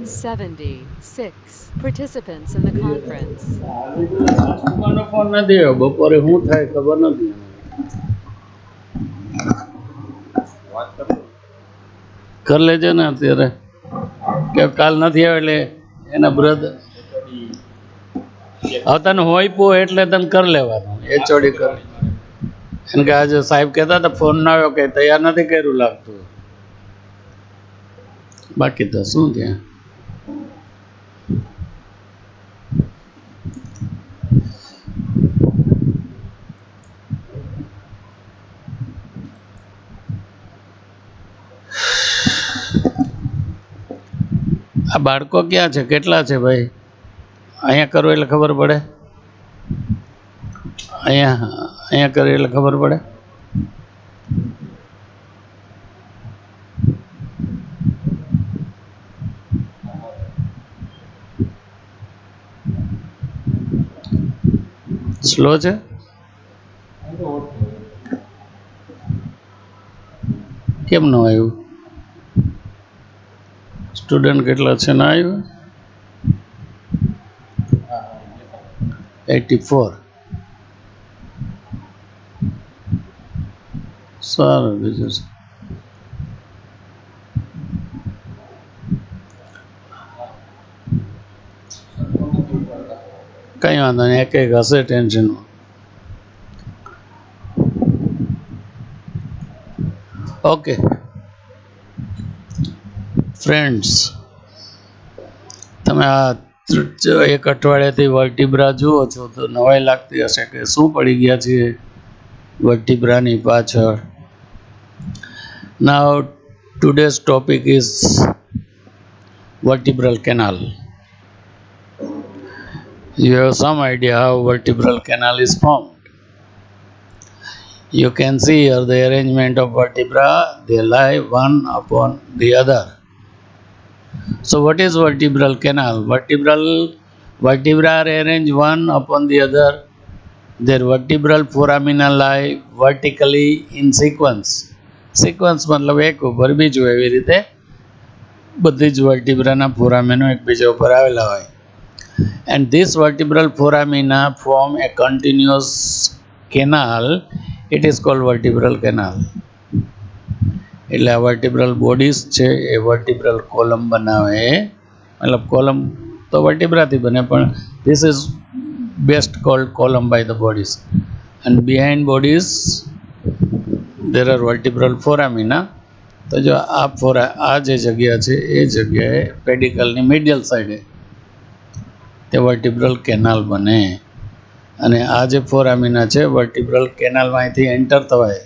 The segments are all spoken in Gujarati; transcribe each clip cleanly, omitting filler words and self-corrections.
176 participants in the conference. રાજકુમારનો ફોન નથી આવ્યો. બપોરે શું થાય ખબર નથી. કરી લેજે ને અત્યારે કે કાલ નથી આવે એટલે એના બ્રધર હવે તને હોય પો એટલે તને કરી લેવાનું એચઓડી કર એને કે આજે સાહેબ કહેતા હતા ફોન ના આવ્યો કે તૈયાર નથી કર્યું લાગતું. બાકી તો શું ત્યાં આ બાળકો ક્યાં છે કેટલા છે ભાઈ અહીંયા કરો એટલે ખબર પડે અહીંયા કરો એટલે ખબર પડે. સ્લો છે કેમ ન આવ્યું સ્ટુડન્ટ કેટલા છે ના આવ્યું 84 સારું બીજું છે કંઈ વાંધો નહીં એક એક હશે ટેન્શનમાં. ઓકે ફ્રેન્ડ્સ તમે આ એક અઠવાડિયાથી વર્ટિબ્રા જુઓ છો તો નવાઈ લાગતી હશે કે શું પડી ગયા છે વર્ટિબ્રાની પાછળ. Now today's topic is vertebral canal. You have some idea how vertebral canal is formed. You can see here the arrangement of vertebra, they lie one upon the other. So what is vertebral canal? Vertebra are arranged one upon the other. Their vertebral foramina lie vertically in sequence. Sequence मतलब एक ऊपर बीजू एवी रीते બધી જ વર્ટિબ્રાના ફોરામિનો એકબીજા ઉપર આવેલા હોય. And this vertebral foramina form a continuous canal. It is called vertebral canal. એટલે આ વર્ટિબ્રલ બોડીઝ છે એ વર્ટિબ્રલ કોલમ બનાવે મતલબ કોલમ તો વર્ટિબ્રાથી બને પણ this is best called column by the bodies and behind bodies there are vertebral foramina. તો જો આ જે જગ્યા છે એ જગ્યાએ પેડિકલની મીડિયલ સાઈડે તે વર્ટિબ્રલ કેનાલ બને અને આ જે ફોરામિના છે વર્ટિબ્રલ કેનાલમાંથી એન્ટર થવાય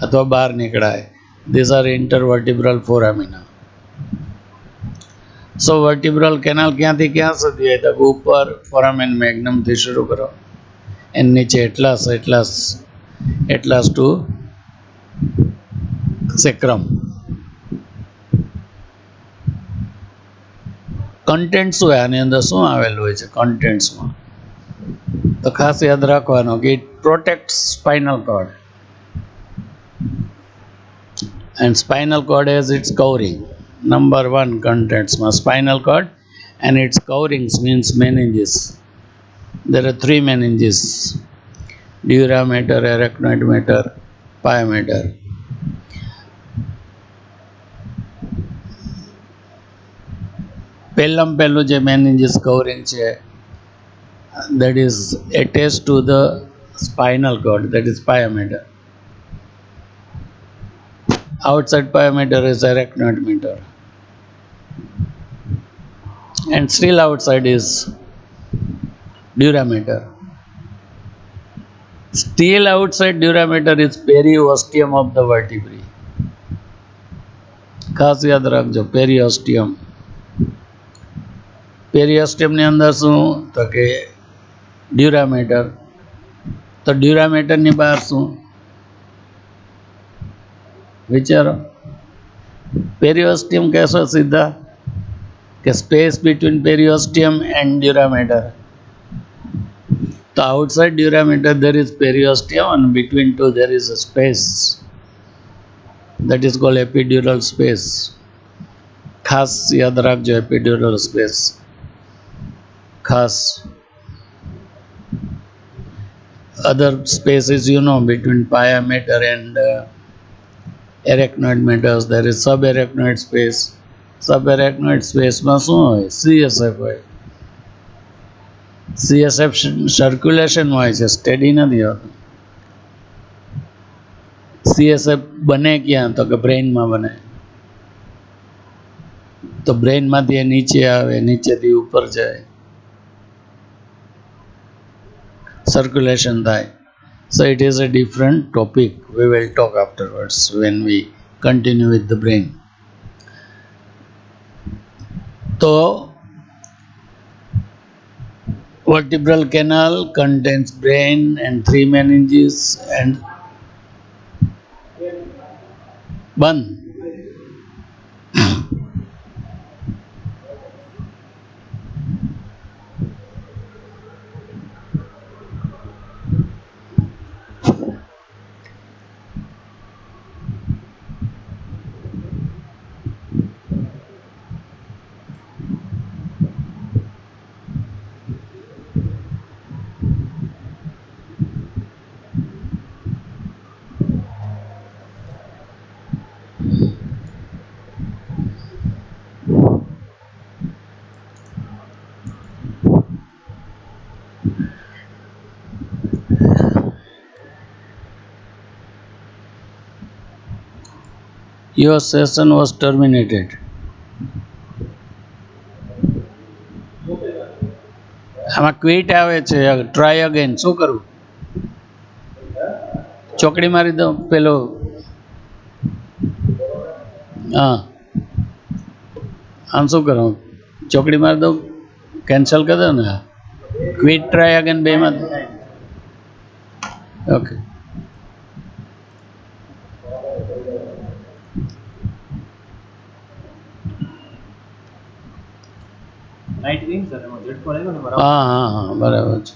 અથવા બહાર નીકળાય. These are intervertebral foramina. So vertebral canal ક્યાંથી ક્યાં સુધી હોય તો ઉપર ફોરામેન મેગ્નમથી શરૂ કરો એની નીચે એટલાસ ટુ સેક્રમ. કન્ટેન્ટ શું હોય આની અંદર શું આવેલું હોય છે કન્ટેન્ટ્સમાં તો ખાસ યાદ રાખવાનું કે it protect spinal cord and spinal cord has its covering. Number 1 કન્ટેન્ટ્સમાં spinal cord and its coverings means meninges. There are 3 meninges: dura mater, arachnoid mater, pia mater. પહેલું જે meninges covering છે that is attached to the spinal cord, that is pia mater. Outside pia mater is arachnoid mater and still outside is dura mater. Still outside dura mater is periosteum of the vertebrae. ખાસ યાદ રાખજો periosteum. પેરિયોસ્ટિયમની અંદર શું તો કે ડ્યુરામેટર. તો ડ્યુરામેટરની બહાર શું વિચારો પેરિયોસ્ટિયમ કહેશો સીધા કે સ્પેસ બિટવીન પેરિયોસ્ટિયમ એન્ડ ડ્યુરામેટર. તો outside ડ્યુરામેટર there is periosteum and between two there is a space that is called epidural space. ખાસ યાદ રાખજો એપિડ્યુરલ સ્પેસ ખાસ. other spaces between pia mater and arachnoid matters there is subarachnoid space. subarachnoid space માં શું હોય? CSF હોય. CSF સર્ક્યુલેશન હોય છે, સ્ટેડી નથી હોતું. CSF બને ક્યાં? તો કે બ્રેઇનમાં બને. તો બ્રેઇનમાંથી એ નીચે આવે, નીચેથી ઉપર જાય, circulation થાય. So it is a different topic. We will talk afterwards when we continue with the brain. So vertebral canal contains brain and 3 meninges and one. Your session was terminated. આમાં ક્વિટ આવે છે. Try again. શું કરું? ચોકડી મારી દઉં પેલો. હા, આમ શું કરું? ચોકડી મારી દઉં, કેન્સલ કરી દઉં ને. ક્વિટ ટ્રાય અગેન બેમાં. ઓકે. હા હા હા, બરાબર છે.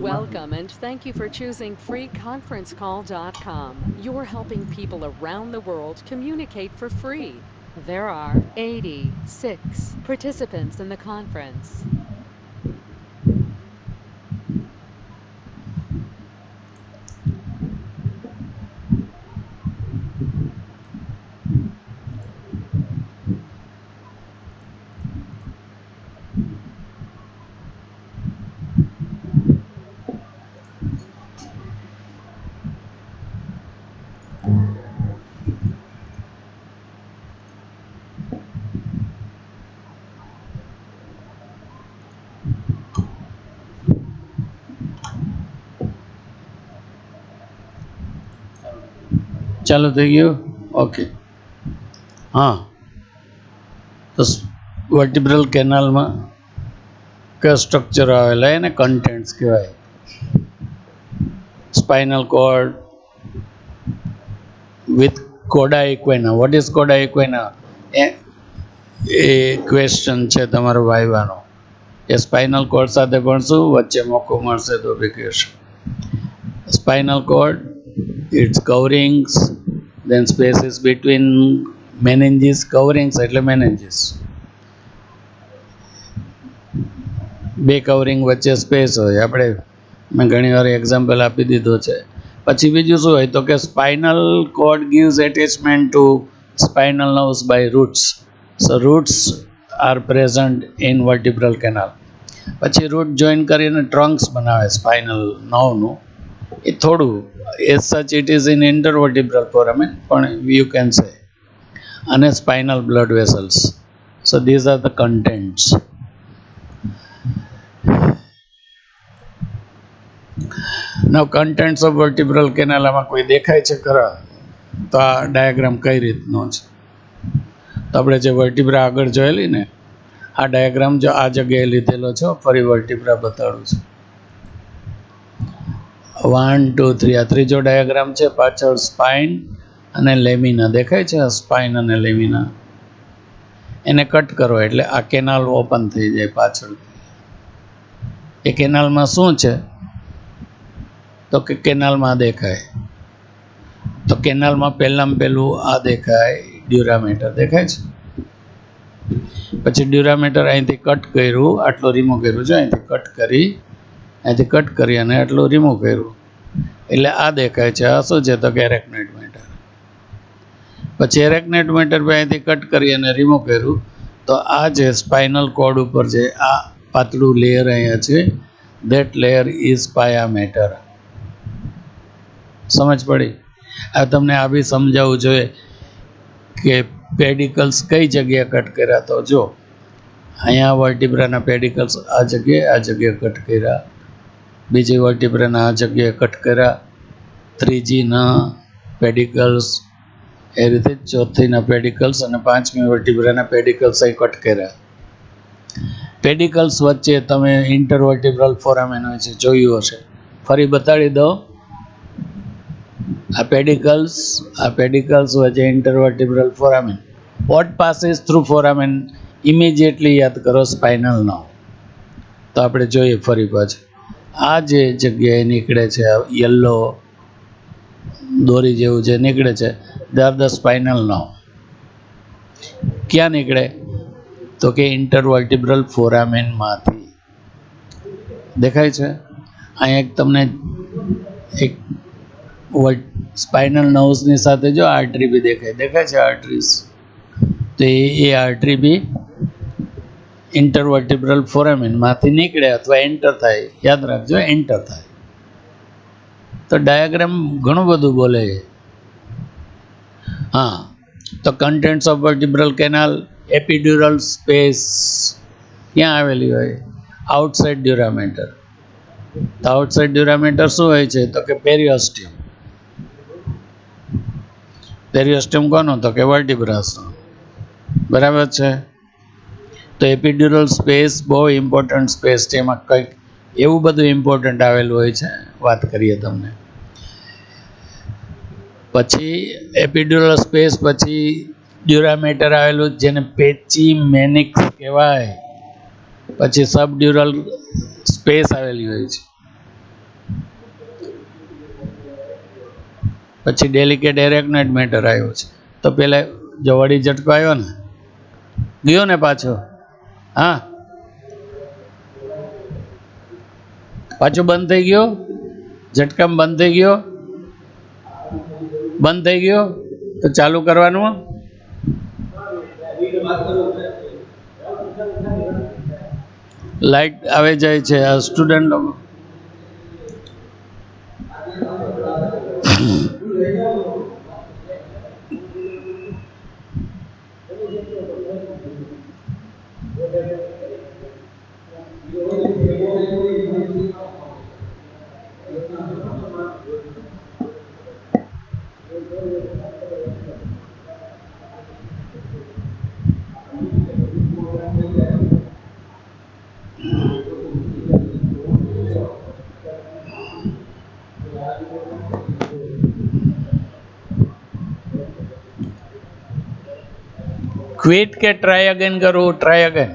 Welcome and thank you for choosing freeconferencecall.com. You're helping people around the world communicate for free. There are 86 participants in the conference. ચાલુ થઈ ગયું? ઓકે. હા, તો વર્ટિબ્રલ કેનાલમાં કયા સ્ટ્રક્ચર આવેલા એને કન્ટેન્ટ્સ કહેવાય. Spinal cord with cauda equina. What is cauda equina? એ ક્વેશ્ચન છે તમારો વાઇવાનો. એ સ્પાઇનલ કોર્ડ સાથે ભણશું, વચ્ચે મોકો મળશે તો બી કહેશું. Spinal cord, its coverings, then spaces between meninges. Coverings એટલે meninges. બે કવરિંગ વચ્ચે સ્પેસ હોય. આપણે મેં ઘણી વાર એક્ઝામ્પલ આપી દીધો છે. પછી બીજું શું હોય તો કે spinal cord gives attachment to spinal nerves by roots. So roots are present in vertebral canal. પછી રૂટ જોઈન કરીને ટ્રંક્સ બનાવે સ્પાઇનલ નર્વનું. એ થોડું as such it is in intervertebral foramen, પણ you can say, અને spinal blood vessels. So these are the contents. Now contents of vertebral canal આમાં કોઈ દેખાય છે ખરા? તો આ ડાયાગ્રામ કઈ રીતનો છે? તો આપણે જે વર્ટિબ્રા આગળ જોયેલી ને, આ ડાયાગ્રામ જો આ જગ્યાએ લીધેલો છે. ફરી વર્ટિબ્રા બતાડું છું. 1 2 3 આ ત્રીજો ડાયાગ્રામ છે. પાછળ સ્પાઇન અને લેમિના દેખાય છે. સ્પાઇન અને લેમિના, એને કટ કરો એટલે આ કેનાલ ઓપન થઈ જાય પાછળ. એ કેનાલમાં શું છે? તો કે કેનાલમાં દેખાય. તો કેનાલમાં પહેલામાં પહેલું આ દેખાય, ડ્યુરામીટર દેખાય છે. પછી ડ્યુરામીટર અહીંથી કટ કર્યું, આટલું રિમૂવ કર્યું છે, અહીંથી કટ કરી અને આટલું રિમૂવ કર્યું, એટલે આ દેખાય છે. આ શું છે? તો કે એરેકનેટ મીટર. પછી એરેકનેટ મીટર પર અહીંથી કટ કરી અને રિમૂવ કર્યું, તો આ જે સ્પાઇનલ કોર્ડ ઉપર છે આ પાતળું લેયર અહીંયા છે, ધેટ લેયર ઇઝ પાયામેટર. સમજ પડી? આ તમને આ બી સમજાવવું જોઈએ કે પેડિકલ્સ કઈ જગ્યાએ કટ કર્યા. તો જો અહીંયા વર્ટિબ્રાના પેડિકલ્સ આ જગ્યાએ કટ કર્યા, બીજી વર્ટિબ્રાના આ જગ્યાએ કટ કર્યા, ત્રીજીના પેડિકલ્સ એ રીતે, ચોથીના પેડિકલ્સ અને પાંચમી વર્ટિબ્રાના પેડિકલ્સ અહીં કટ કર્યા. પેડિકલ્સ વચ્ચે તમે ઇન્ટરવર્ટિબ્રલ ફોરામેન હોય છે, જોયું હશે. ફરી બતાડી દો. આ પેડિકલ્સ વચ્ચે intervertebral foramen. What passes through foramen? Immediately યાદ કરો, સ્પાઇનલ નર્વ. તો આપણે જોઈએ ફરી પાછું. આ જે જગ્યાએ નીકળે છે, યલો દોરી જેવું જે નીકળે છે, they are the spinal nerve. ક્યાં નીકળે? તો કે ઇન્ટરવર્ટિબ્રલ ફોરામેનમાંથી. દેખાય છે? અહીંયા તમને એક સ્પાઇનલ નર્વ્સની સાથે જો આર્ટરી બી દેખાય છે, આર્ટરીઝ. તો એ આર્ટરી બી ઇન્ટરવર્ટિબ્રલ ફોરામેનમાંથી નીકળે અથવા એન્ટર થાય. યાદ રાખજો, એન્ટર થાય. તો ડાયાગ્રામ ઘણું બધું બોલે. હા, તો contents of vertebral canal, એપિડ્યુરલ space ક્યાં આવેલી હોય? આઉટસાઇડ ડ્યુરામેટર. તો આઉટસાઇડ ડ્યુરામેટર શું હોય છે? તો કે પેરિઓસ્ટિયમ. પેરિઓસ્ટિયમ કોનો? તો કે વર્ટિબ્રાસનો. બરાબર છે. તો એપિડ્યુરલ સ્પેસ બહુ ઇમ્પોર્ટન્ટ સ્પેસ છે. એમાં કંઈક એવું બધું ઇમ્પોર્ટન્ટ આવેલું હોય છે, વાત કરીએ તમને. પછી એપિડ્યુરલ સ્પેસ, પછી ડ્યુરામેટર આવેલું જેને પેચી મેનિક્સ કહેવાય. પછી સબડ્યુરલ સ્પેસ આવેલી હોય છે. પછી ડેલિકેટ એરેકનેટ મેટર આવ્યો છે. તો પેલા જો વળી ઝટકો આવ્યો ને, ગયો ને પાછો. હા, પાછો બંધ થઈ ગયો. ઝટકામાં બંધ થઈ ગયો. બંધ થઈ ગયો તો ચાલુ કરવાનું. લાઈટ આવે જાય છે. આ સ્ટુડન્ટ ક્વિટ કે ટ્રાય અગેન કરું? Try again.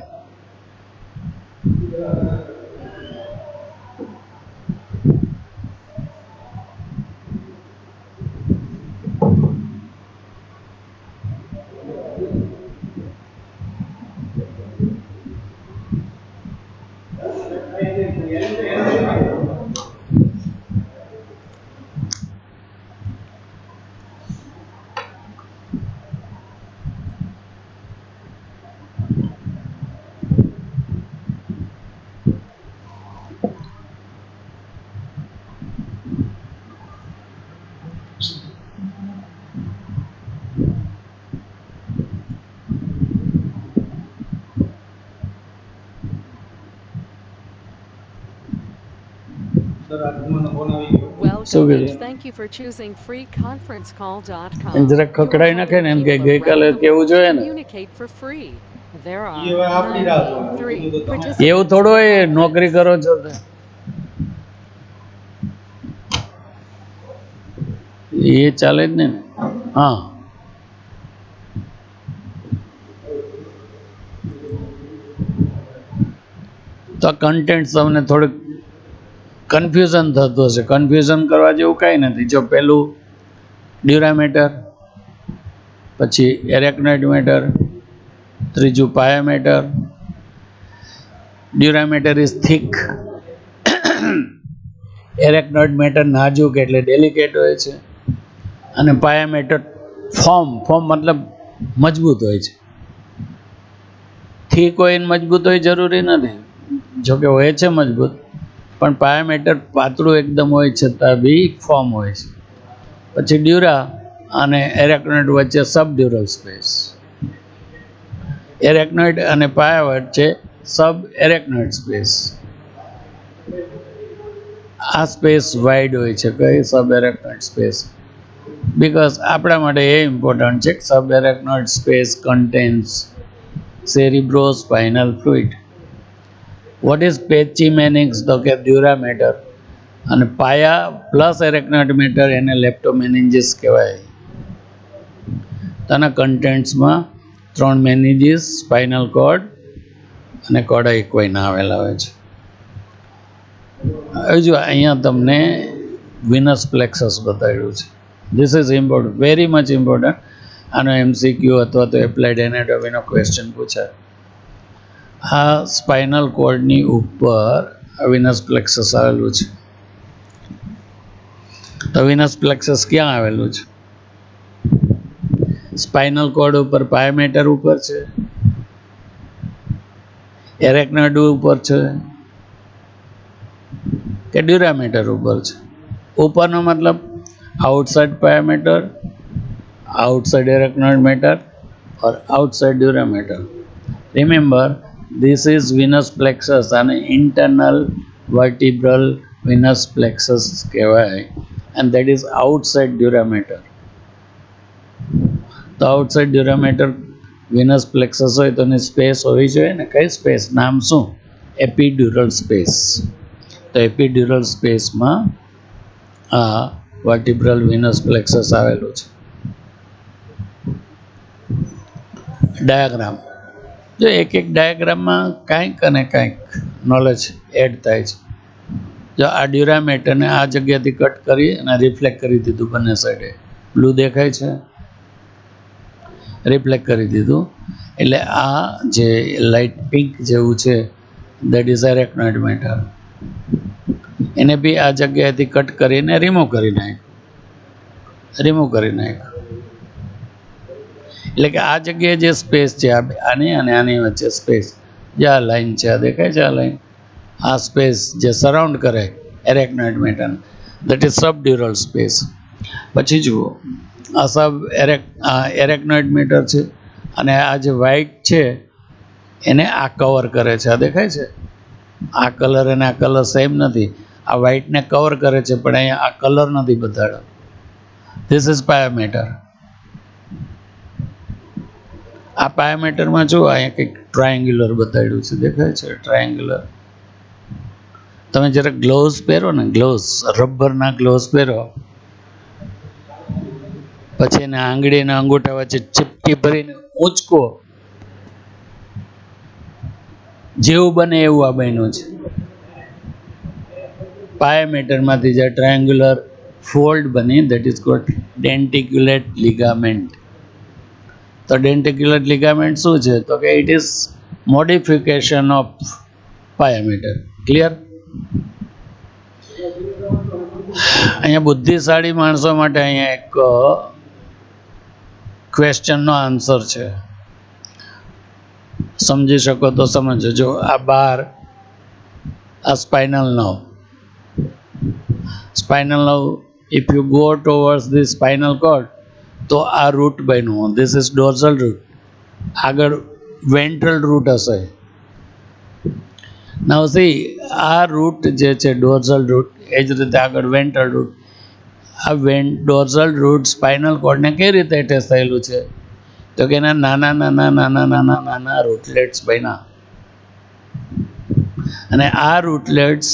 Welcome and thank you for choosing freeconferencecall.com. જરાક ખકડાઈ નાખે ને એમ કે ગઈકાલે કેવું જોઈએ ને. Communicate for free. There are 93 participants. એવું થોડું હોય, નોકરી કરો છો તો એ ચાલે જ ને. હા, તો કન્ટેન્ટ તમને થોડુંક કન્ફ્યુઝન થતું હશે. કન્ફ્યુઝન કરવા જેવું કાંઈ નથી. જો પહેલું ડ્યુરામેટર, પછી એરેક્નોઇડ મેટર, ત્રીજું પાયામેટર. ડ્યુરામેટર ઇઝ થિક, એરેક્નોઇડ મેટર નાજુક એટલે ડેલિકેટ હોય છે, અને પાયામેટર ફોર્મ મતલબ મજબૂત હોય છે. થીક હોય ને મજબૂત હોય જરૂરી નથી, જોકે હોય છે મજબૂત, પણ પાયામેટર પાતળું એકદમ હોય છતાં બી ફોર્મ હોય છે. પછી ડ્યુરા અને એરેક્નોઇડ વચ્ચે સબડ્યુરલ સ્પેસ, એરેક્નોઇડ અને પાયા વચ્ચે સબ એરેક્નોઇડ સ્પેસ. આ સ્પેસ વાઇડ હોય છે. કઈ? સબ એરેક્નોઇડ સ્પેસ. બીકોઝ આપણા માટે એ ઇમ્પોર્ટન્ટ છે કે સબ એરેક્નોઇડ space contains cerebrospinal fluid. What is pachymeninx? તો કે ડ્યુરામેટર, અને પાયા પ્લસ એરેક્નોઇડ મેટર એને લેપ્ટોમેનિન્જીસ કહેવાય. તેના કન્ટેન્ટ્સમાં 3 મેનિન્જીસ, સ્પાઇનલ કોર્ડ અને કોડા ઇક્વાઇના આવેલા હોય છે. હવે જો અહીંયા તમને વિનસ પ્લેક્સસ બતાવ્યું છે. This is important, very much important. આનો MCQ અથવા તો એપ્લાઇડ એનાટોમીનો ક્વેશ્ચન પૂછાય. આ સ્પાઇનલ કોર્ડની ઉપર વિનસ પ્લેક્સસ આવેલું છે. તો વિનસ પ્લેક્સસ ક્યાં આવેલું છે? સ્પાઇનલ કોર્ડ ઉપર પાયામેટર ઉપર છે, એરેક્નોઇડ ઉપર છે કે ડ્યુરામેટર ઉપર છે? ઉપરનો મતલબ outside પાયામેટર, outside arachnoid matter or outside durameter. Remember, this is venous plexus and internal vertebral venous plexus કહેવાય, and that is outside durameter. તો outside durameter venous plexus હોય તો એની સ્પેસ હોવી જોઈએ ને. કઈ સ્પેસ? નામ શું? એપિડ્યુરલ સ્પેસ. તો એપિડ્યુરલ સ્પેસમાં આ વર્ટિબ્રલ venous plexus આવેલું છે. ડાયાગ્રામ જો, એક ડાયાગ્રામમાં કાંઈક અને કાંઈક નોલેજ એડ થાય છે. જો આ ડ્યુરામેટરને આ જગ્યાથી કટ કરી અને રિફ્લેક્ટ કરી દીધું બંને સાઈડે. બ્લુ દેખાય છે, રિફ્લેક્ટ કરી દીધું. એટલે આ જે લાઇટ પિંક જેવું છે દેટ ઇઝ એરેક્નોઇડ મેટર. એને બી આ જગ્યાએથી કટ કરીને રિમૂવ કરી નાખ્યું. એટલે કે આ જગ્યાએ જે સ્પેસ છે આની અને આની વચ્ચે સ્પેસ, જે આ લાઈન છે, આ દેખાય છે આ લાઈન, આ સ્પેસ જે સરાઉન્ડ કરે એરેક્નોઇડ matter, that is subdural space. પછી જુઓ, આ એરેક્નોઇડ મેટર છે, અને આ જે વ્હાઇટ છે એને આ કવર કરે છે. આ દેખાય છે? આ કલર અને આ કલર સેમ નથી. આ વ્હાઇટને કવર કરે છે, પણ અહીંયા આ કલર નથી બતાડ્યો. This is પાયામેટર. આ પાયામેટરમાં જો અહીંયા કંઈક ટ્રાયેંગ્યુલર બતાડ્યું છે, દેખાય છે? ટ્રાયેંગ્યુલર. તમે જ્યારે ગ્લોવ્સ પહેરો ને, ગ્લોવ્સ, રબરના ગ્લોવ્સ પહેરો, પછી એને આંગળીના અંગૂઠા વચ્ચે ચીપટી ભરીને ઊંચકો, જેવું બને એવું આ બન્યું છે. પાયામેટરમાંથી જે ટ્રાયેંગ્યુલર ફોલ્ડ બની, that is called denticulate ligament. તો ડેન્ટિક્યુલેટ લિગામેન્ટ શું છે? તો કે it is modification of pia mater. Clear? અહીંયા બુદ્ધિશાળી માણસો માટે અહીંયા એક ક્વેશ્ચનનો આન્સર છે, સમજી શકો તો સમજો. જો આ બાર, આ spinal nerve, if you go towards the spinal cord, તો આ રૂટ બન્યું. This is dorsal root. આગળ વેન્ટ્રલ રૂટ હશે. નાઉ સી, આ રૂટ જે છે ડોર્સલ રૂટ, એ જ રીતે આગળ વેન્ટ્રલ રૂટ. આ ડોર્સલ રૂટ સ્પાઇનલ કોર્ડને કઈ રીતે એટેચ થયેલું છે? તો કે એના નાના રૂટલેટ્સ બન્યા, અને આ રૂટલેટ્સ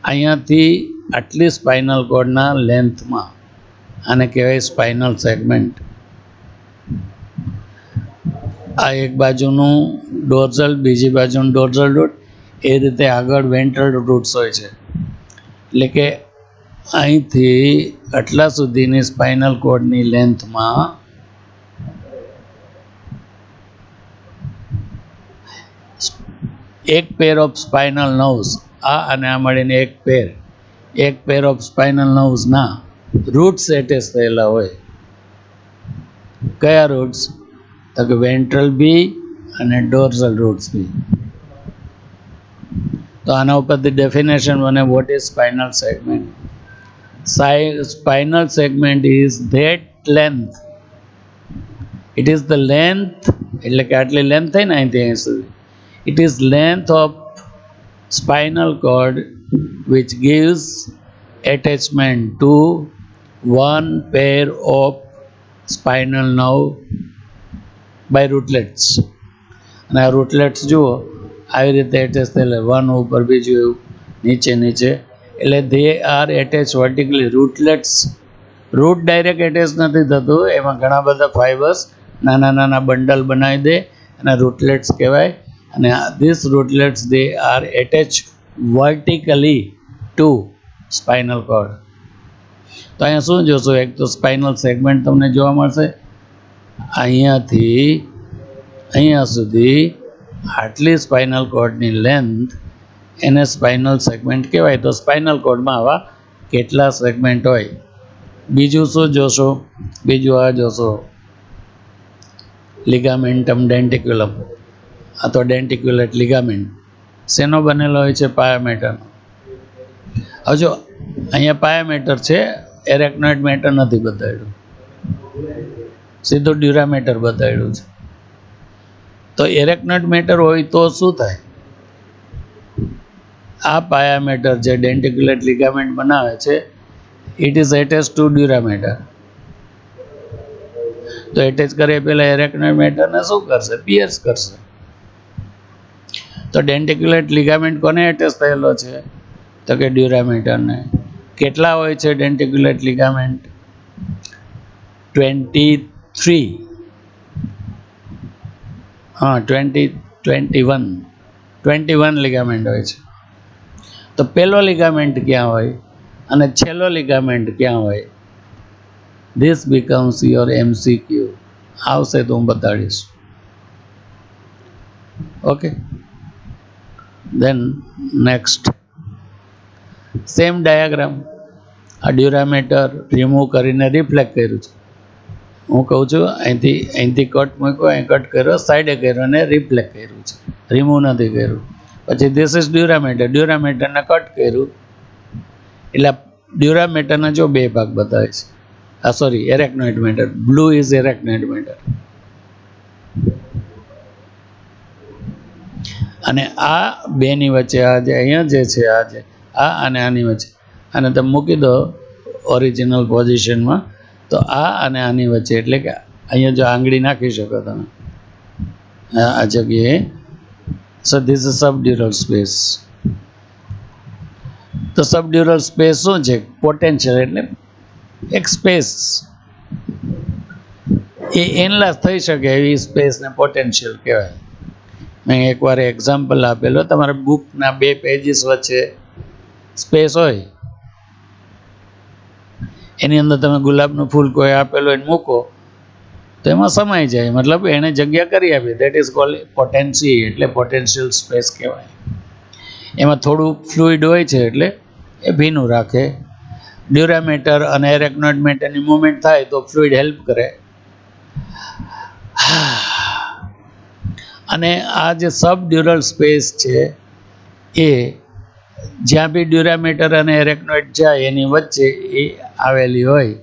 અહીંયાથી આટલી સ્પાઇનલ કોર્ડના લેન્થમાં, આને કહેવાય સ્પાઇનલ સેગમેન્ટ. આ એક બાજુનું ડોર્સલ, બીજી બાજુનું ડોર્સલ રૂટ, એ રીતે આગળ વેન્ટ્રલ રૂટ્સ હોય છે. એટલે કે અહીંથી આટલા સુધીની સ્પાઇનલ કોર્ડની લેન્થમાં એક પેર ઓફ સ્પાઇનલ નર્વ્સ, આ અને આ મળીને એક પેર ઓફ સ્પાઇનલ નર્વ્સના રૂટ્સ એટેચ થયેલા હોય. કયા રૂટ્સ? તો કે વેન્ટ્રલ બી અને ડોર્સલ રૂટ્સ બી. તો આના ઉપરથી ડેફિનેશન બને, what is spinal segment? Spinal segment is that length, it is the length, એટલે કે આટલી લેન્થ થઈ ને અહીંથી અહીં સુધી, it is length of spinal cord which gives attachment to one pair of spinal nerve by rootlets. અને આ રૂટલેટ્સ જુઓ આવી રીતે એટેચ થયેલા, વન ઉપર બીજું એવું નીચે નીચે, એટલે they are attached vertically. Rootlets, root direct attach નથી થતું, એમાં ઘણા બધા ફાઇબર્સ નાના નાના બંડલ બનાવી દે અને રૂટલેટ્સ કહેવાય. અને these rootlets they are attached vertically to spinal cord. તો અહીંયા શું જોશો? એક તો સ્પાઇનલ સેગમેન્ટ તમને જોવા મળશે, અહીંયાથી અહીંયા સુધી આટલી સ્પાઇનલ કોર્ડની લેન્થ, એને સ્પાઇનલ સેગમેન્ટ કહેવાય. તો સ્પાઇનલ કોર્ડમાં આવા કેટલા સેગમેન્ટ હોય? બીજું શું જોશો? બીજું આ જોશો, લિગામેન્ટમ ડેન્ટિક્યુલમ. આ તો ડેન્ટિક્યુલેટ લિગામેન્ટ શેનો બનેલો હોય છે? પાયામેટરનો. હવે જો અહીંયા પાયામેટર છે, એરેક્નોઇડ મેટર નથી બતાવ્યું, સીધું ડ્યુરામેટર બતાવ્યું છે. તો એરેક્નોઇડ મેટર હોય તો શું થાય? આ પાયામેટર જે ડેન્ટિક્યુલેટ લિગામેન્ટ બનાવે છે, ઇટ ઇઝ એટેચ ટુ ડ્યુરામેટર. તો એટેચ કરીએ પહેલાં એરેક્નોઇડ મેટરને શું કરશે? પિયર્સ કરશે. તો ડેન્ટિક્યુલેટ લિગામેન્ટ કોને એટેચ થયેલો છે? તો કે ડ્યુરામેટરને. કેટલા હોય છે ડેન્ટિક્યુલેટ લિગામેન્ટ? 23. હા, 21 લિગામેન્ટ હોય છે. તો પહેલો લિગામેન્ટ ક્યાં હોય અને છેલ્લો લિગામેન્ટ ક્યાં હોય? This becomes your MCQ. આવશે તો હું બતાડીશ. Okay, then next same diagram. આ ડ્યુરામેટર રિમૂવ કરીને રિફ્લેક્ટ કર્યું છે. હું કહું છું અહીંથી કટ મૂક્યો, અહીં કટ કર્યો, સાઈડે કર્યો અને રિફ્લેક્ટ કર્યું છે, રિમૂવ નથી કર્યું. પછી ધીસ ઇઝ ડ્યુરામેટર, ડ્યુરામેટરને કટ કર્યું, એટલે ડ્યુરામેટરના જો બે ભાગ બતાવે છે. આ sorry, arachnoid mater. Blue is arachnoid mater. અને આ બેની વચ્ચે આ જે અહીંયા જે છે, આ જે આ અને આની વચ્ચે, આને તમે મૂકી દો ઓરિજિનલ પોઝિશનમાં, તો આ અને આની વચ્ચે, એટલે કે અહીંયા જો આંગળી નાખી શકો તમે આ જગ્યાએ. So this is subdural space. તો સબડ્યુરલ સ્પેસ શું છે? પોટેન્શિયલ, એટલે એક સ્પેસ, એ એનલાર્જ થઈ શકે એવી સ્પેસને પોટેન્શિયલ કહેવાય. મેં એકવાર એક્ઝામ્પલ આપેલો, તમારા બુકના 2 પેજીસ વચ્ચે સ્પેસ હોય, એની અંદર તમે ગુલાબનું ફૂલ કોઈ આપેલું એને મૂકો તો એમાં સમાઈ જાય, મતલબ એને જગ્યા કરી આપી. દેટ ઇઝ કોલ્ડ પોટેન્સી, એટલે પોટેન્શિયલ સ્પેસ કહેવાય. એમાં થોડું ફ્લુઇડ હોય છે એટલે એ ભીનું રાખે. ડ્યુરામેટર અને એરેક્નોઇડ મેટરની મૂવમેન્ટ થાય તો ફ્લુઇડ હેલ્પ કરે. અને આ જે સબડ્યુરલ સ્પેસ છે, એ જ્યાં બી ડ્યુરામેટર અને એરેક્નોઇડ જાય એની વચ્ચે એ આવેલી હોય.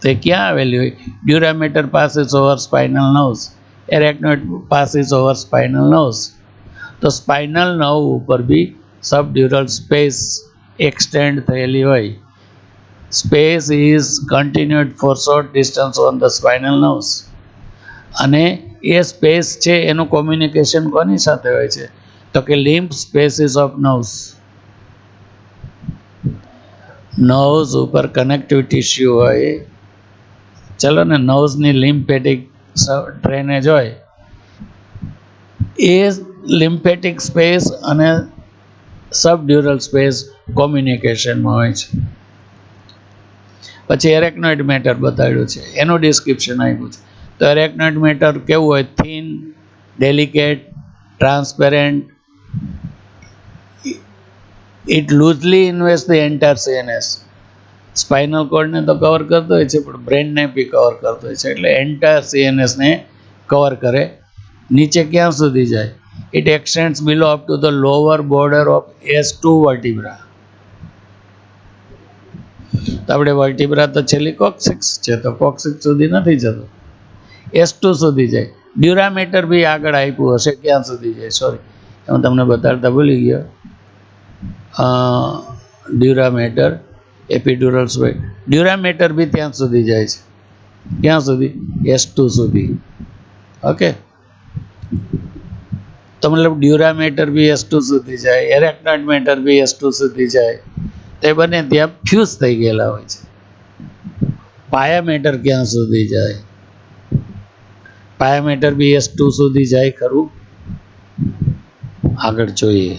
તો એ ક્યાં આવેલી હોય? Dura mater passes over spinal nerves, arachnoid passes over spinal nerves. તો સ્પાઇનલ નર્વ ઉપર બી સબડ્યુરલ સ્પેસ એક્સટેન્ડ થયેલી હોય. Space is continued for short distance on the spinal nerves. અને એ સ્પેસ છે એનું કોમ્યુનિકેશન કોની સાથે હોય છે? તો કે lymph spaces of nerves. Nerves ઉપર કનેક્ટિવ ટિશ્યુ હોય, ચલો ને, નર્વ્સની લિમ્ફેટિક ડ્રેનેજ હોય, એ લિમ્ફેટિક સ્પેસ અને સબડ્યુરલ સ્પેસ કોમ્યુનિકેશનમાં હોય છે. પછી એરેક્નોઇડ મેટર બતાવ્યું છે, એનું ડિસ્ક્રિપ્શન આપ્યું છે. તો એરેક્નોઇડ મેટર કેવું હોય? Thin, delicate, transparent. It loosely invest the entire CNS. Spinal કોર્ડને તો કવર કરતો હોય છે, પણ બ્રેનને બી કવર કરતો હોય છે. એટલે એન્ટાયર CNSને કવર કરે. નીચે ક્યાં સુધી જાય? It extends below up to the lower border of S2 vertebra. તો આપણે વર્ટિબ્રા તો છેલ્લી કોક્સિક્સ છે, તો કોક્સિક્સ સુધી નથી જતો, S2 સુધી જાય. ડ્યુરામેટર બી આગળ આપ્યું હશે, ક્યાં સુધી જાય? સોરી, હું તમને બતાડતા ભૂલી ગયો. ડ્યુરામેટર, એપિડ્યુરલ્સ હોય, ડ્યુરામેટર બી ત્યાં સુધી જાય છે. ક્યાં સુધી? S2 સુધી. ઓકે, તો મતલબ ડ્યુરામેટર બી S2 સુધી જાય, એરેક્નોઇડ મેટર બી S2 સુધી જાય. તે બંને ત્યાં ફ્યુઝ થઈ ગયેલા હોય છે. પાયામેટર ક્યાં સુધી જાય? પાયામેટર બી S2 સુધી જાય ખરું? આગળ જોઈએ.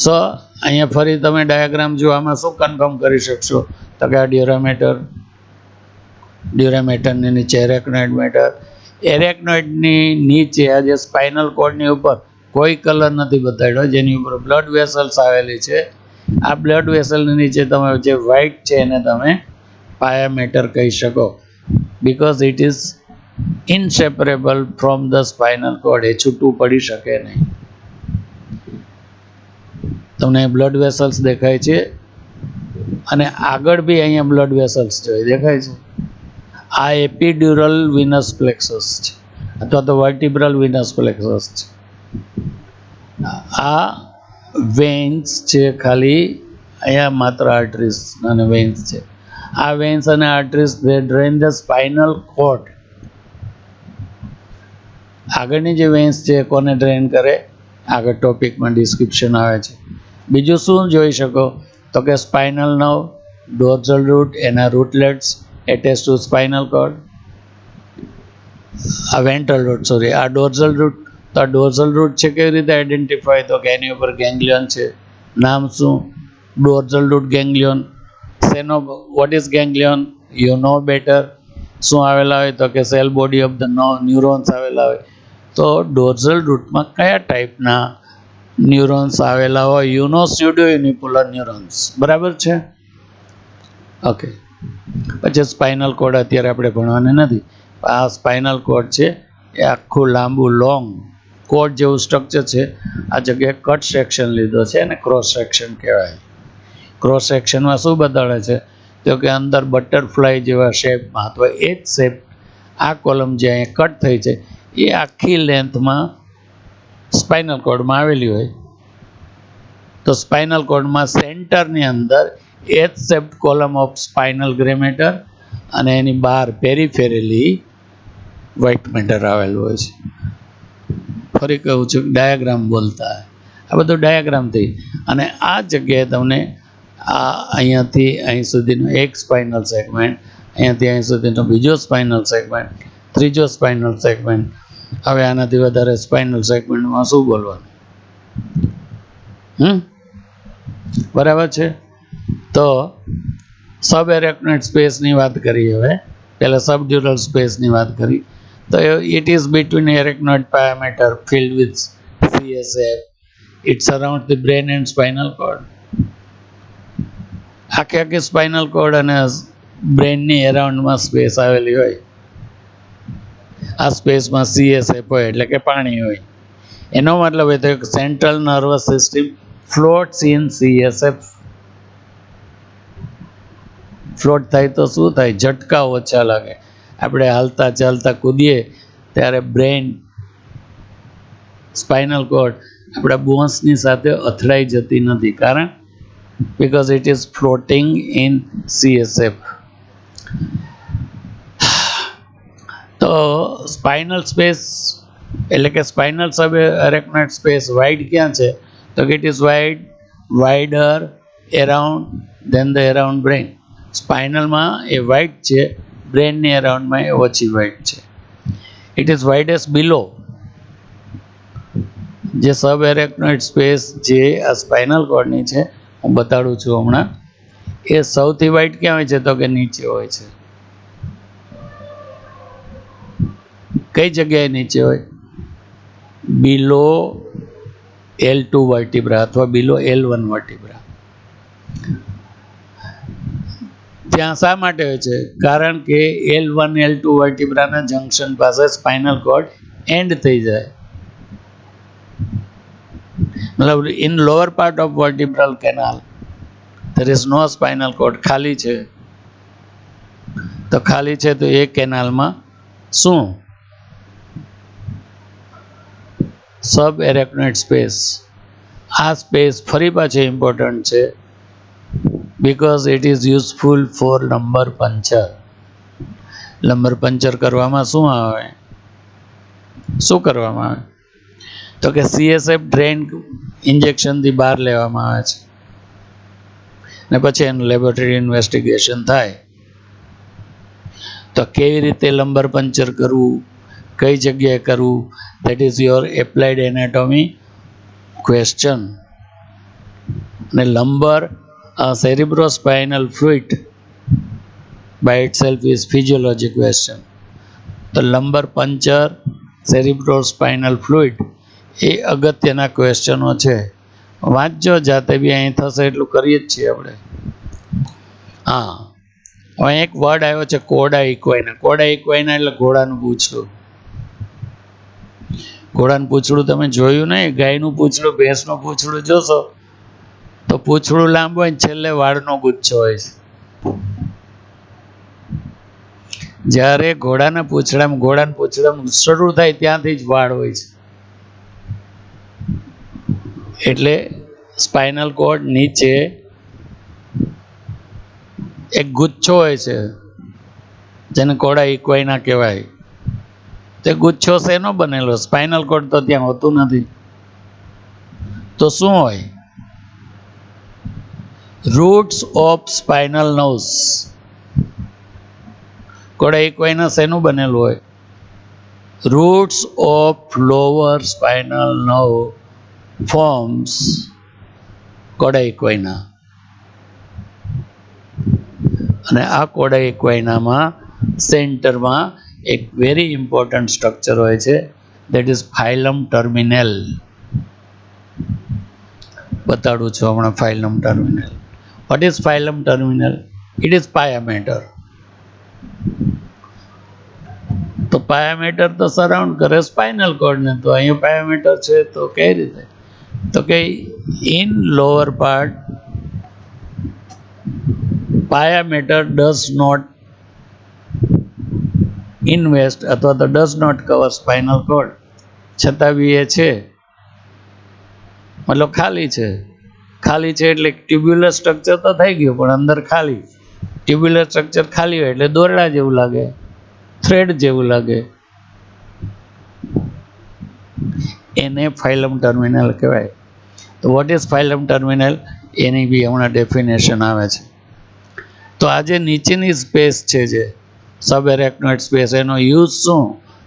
સો અહીંયા ફરી તમે ડાયાગ્રામ જો, આમાં શું કન્ફર્મ કરી શકશો? તો કે આ ડ્યુરામેટરની નીચે એરેક્નોઇડ મેટર. એરેક્નોઇડની નીચે આ જે સ્પાઇનલ કોર્ડની ઉપર કોઈ કલર નથી બતાડ્યો, જેની ઉપર બ્લડ વેસલ્સ આવેલી છે. આ બ્લડ વેસલની નીચે તમે જે વ્હાઇટ છે એને તમે પાયામેટર કહી શકો, because it is inseparable from the spinal cord. એ છૂટું પડી શકે નહીં. તમને બ્લડ વેસલ્સ દેખાય છે, અને આગળ બી અહીંયા બ્લડ વેસલ્સ જોઈ દેખાય છે. આ એપિડ્યુરલ વિનસ પ્લેક્સસ છે, અથવા તો વર્ટિબ્રલ વિનસ પ્લેક્સસ છે. આ વેન્સ છે, ખાલી અહીંયા માત્ર આર્ટરીસ અને વેન્સ છે. આ વેન્સ અને આર્ટરીસ દે ડ્રેન ધ સ્પાઇનલ કોર્ડ. આગળની જે વેન્સ છે કોને ડ્રેન કરે? આગળ ટોપિકમાં ડિસ્ક્રિપ્શન આવે છે. બીજું શું જોઈ શકો? તો કે સ્પાઇનલ નર્વ, ડોર્ઝલ રૂટ, એના રૂટલેટ્સ એટેચ ટુ સ્પાઇનલ કોર્ડ. આ વેન્ટ્રલ રૂટ, સોરી, આ ડોર્ઝલ રૂટ. તો આ ડોર્ઝલ રૂટ છે, કેવી રીતે આઈડેન્ટિફાય? તો કે એની ઉપર ગેંગ્લિયન છે. નામ શું? Dorsal root ganglion. શેનો? What is ganglion? You know better. શું આવેલા હોય? તો કે cell body of the neurons આવેલા હોય. તો ડોર્ઝલ રૂટમાં કયા ટાઈપના ન્યુરોન્સ આવેલા હોય? યુનો સ્યુડોયુનિપોલર ન્યુરોન્સ. બરાબર છે? ઓકે. પછી સ્પાઇનલ કોર્ડ અત્યારે આપણે ભણવાને નથી. આ સ્પાઇનલ કોર્ડ છે એ આખું લાંબુ લોંગ કોર્ડ જેવું સ્ટ્રક્ચર છે. આ જગ્યાએ કટ સેક્શન લીધો છે અને ક્રોસ સેક્શન કહેવાય. ક્રોસ સેક્શનમાં શું બતાડે છે? તો કે અંદર બટરફ્લાય જેવા શેપમાં, અથવા એ જ શેપ, આ કોલમ જે અહીંયા કટ થઈ છે એ આખી લેન્થમાં સ્પાઇનલ કોર્ડમાં આવેલી હોય. તો સ્પાઇનલ કોર્ડમાં સેન્ટરની અંદર H shaped column of spinal grey matter, અને એની બહાર પેરીફેરલી વ્હાઇટ મેટર આવેલું હોય છે. ફરી કહું છું, ડાયાગ્રામ બોલતા. આ બધું ડાયાગ્રામ થઈ. અને આ જગ્યાએ તમને આ અહીંયાથી અહીં સુધીનો એક સ્પાઇનલ સેગમેન્ટ, અહીંયાથી અહીં સુધીનો બીજો સ્પાઇનલ સેગમેન્ટ, ત્રીજો સ્પાઇનલ સેગમેન્ટ. હવે આનાથી વધારે સ્પાઇનલ સેગમેન્ટમાં શું બોલવાનું? બરાબર છે? તો સબ એરેક્નોઇડ સ્પેસની વાત કરી. હવે પહેલાં સબડ્યુરલ સ્પેસની વાત કરી. તો it is between arachnoid pia mater filled with CSF. It surround the brain and spinal cord. આખી સ્પાઇનલ કોર્ડ અને બ્રેનની એરાઉન્ડમાં સ્પેસ આવેલી હોય. આ સ્પેસમાં CSF હોય, એટલે કે પાણી હોય. એનો મતલબ એ થયો કે central nervous system floats in CSF. Float થાય તો શું થાય? ઝટકા ઓછા લાગે. આપણે હાલતા ચાલતા કૂદીએ ત્યારે બ્રેન, સ્પાઇનલ કોર્ડ આપણા બોન્સની સાથે અથડાઈ જતી નથી. કારણ because it is floating in CSF. તો સ્પાઇનલ સ્પેસ એટલે કે સ્પાઇનલ સબ એરેક્નોઇડ સ્પેસ વાઇડ ક્યાં છે? તો કે it is wider around than the around brain. સ્પાઇનલમાં એ વાઇડ છે, બ્રેનની એરાઉન્ડમાં એ ઓછી વાઇડ છે. ઇટ ઇઝ વાઇડેસ્ટ બિલો જે સબ એરેક્નોઇડ સ્પેસ જે આ સ્પાઇનલ કોર્ડની છે હું બતાડું છું હમણાં, એ સૌથી વાઇડ ક્યાં હોય છે તો કે નીચે હોય છે. કઈ જગ્યાએ નીચે હોય? બિલો L2 વર્ટિબ્રા અથવા બિલો L1 વર્ટિબ્રા. ત્યાં શા માટે હોય છે? કારણ કે L1 L2 વર્ટિબ્રાના જંક્શન પાસે સ્પાઇનલ કોર્ડ એન્ડ થઈ જાય. મતલબ in lower part of vertebral canal there is no spinal cord, ખાલી છે. તો ખાલી છે તો એ કેનાલમાં શું? સબ એરેક્નોઇડ સ્પેસ. આ સ્પેસ ફરી પાછી ઇમ્પોર્ટન્ટ છે because it is useful for lumbar puncture. Lumbar puncture કરવામાં શું આવે? શું કરવામાં આવે? તો કે CSF ડ્રેન ઇન્જેક્શનથી બહાર લેવામાં આવે છે ને પછી એનું લેબોરેટરી ઇન્વેસ્ટિગેશન થાય. તો કેવી રીતે લંબર પંચર કરવું, કઈ જગ્યાએ કરવું, that is your applied anatomy question. અને lumbar cerebrospinal fluid by itself is physiology question. તો લંબર પંચર, સેરિબ્રોસ્પાઇનલ ફ્લુઇડ એ અગત્યના ક્વેશ્ચનો છે. વાંચજો જાતે બી, અહીં થશે એટલું કરીએ જ છીએ આપણે. હા, હવે એક વર્ડ આવ્યો છે કોડા ઇક્વાઇના. કોડા ઇક્વાઇના એટલે ઘોડાનું પૂંછડું. ઘોડાનું પૂંછડું તમે જોયું નહીં? ગાયનું પૂંછડું, ભેંસનું પૂંછડું જોશો તો પૂંછડું લાંબુ હોય, છેલ્લે વાળનો ગુચ્છો હોય છે. જ્યારે ઘોડાના પૂંછડામાં શરૂ થાય ત્યાંથી જ વાળ હોય છે. એટલે સ્પાઇનલ કોર્ડ નીચે એક ગુચ્છો હોય છે જેને કોડા ઇક્વાઇના કહેવાય. તે ગુચ્છો શેનો બનેલો? સ્પાઇનલ કોર્ડ તો ત્યાં હોતું નથી. તો શું હોય? Roots of spinal nerves. Cauda equina શેનું બનેલું હોય? Roots of lower spinal nerve forms cauda equina. અને આ કોડા ઇક્વાઇનામાં સેન્ટરમાં એક વેરી ઇમ્પોર્ટન્ટ સ્ટ્રક્ચર હોય છે, દેટ ઇઝ ફાઇલમ ટર્મિનલ. બતાડું છું હમણાં filum terminale. What is filum terminale? It is pia mater. તો પાયામેટર તો સરાઉન્ડ કરે સ્પાઇનલ કોર્ડને, તો અહીંયા પાયામેટર છે તો કઈ રીતે? તો કે in lower part pia mater does not invest અથવા તો does not cover spinal cord. છતાં બી એ છે, મતલબ ખાલી છે. ખાલી છે એટલે ટ્યુબ્યુલર સ્ટ્રક્ચર તો થઈ ગયું પણ અંદર ખાલી. ટ્યુબ્યુલર સ્ટ્રક્ચર ખાલી હોય એટલે દોરડા જેવું લાગે, થ્રેડ જેવું લાગે. એને ફાઇલમ ટર્મિનલ કહેવાય. તો વોટ ઇઝ ફાઇલમ ટર્મિનલ? એની બી હમણાં ડેફિનેશન આવે છે. તો આ જે નીચેની સ્પેસ છે, જે સબ એરેક્નોઇડ સ્પેસ, એનો યુઝ શું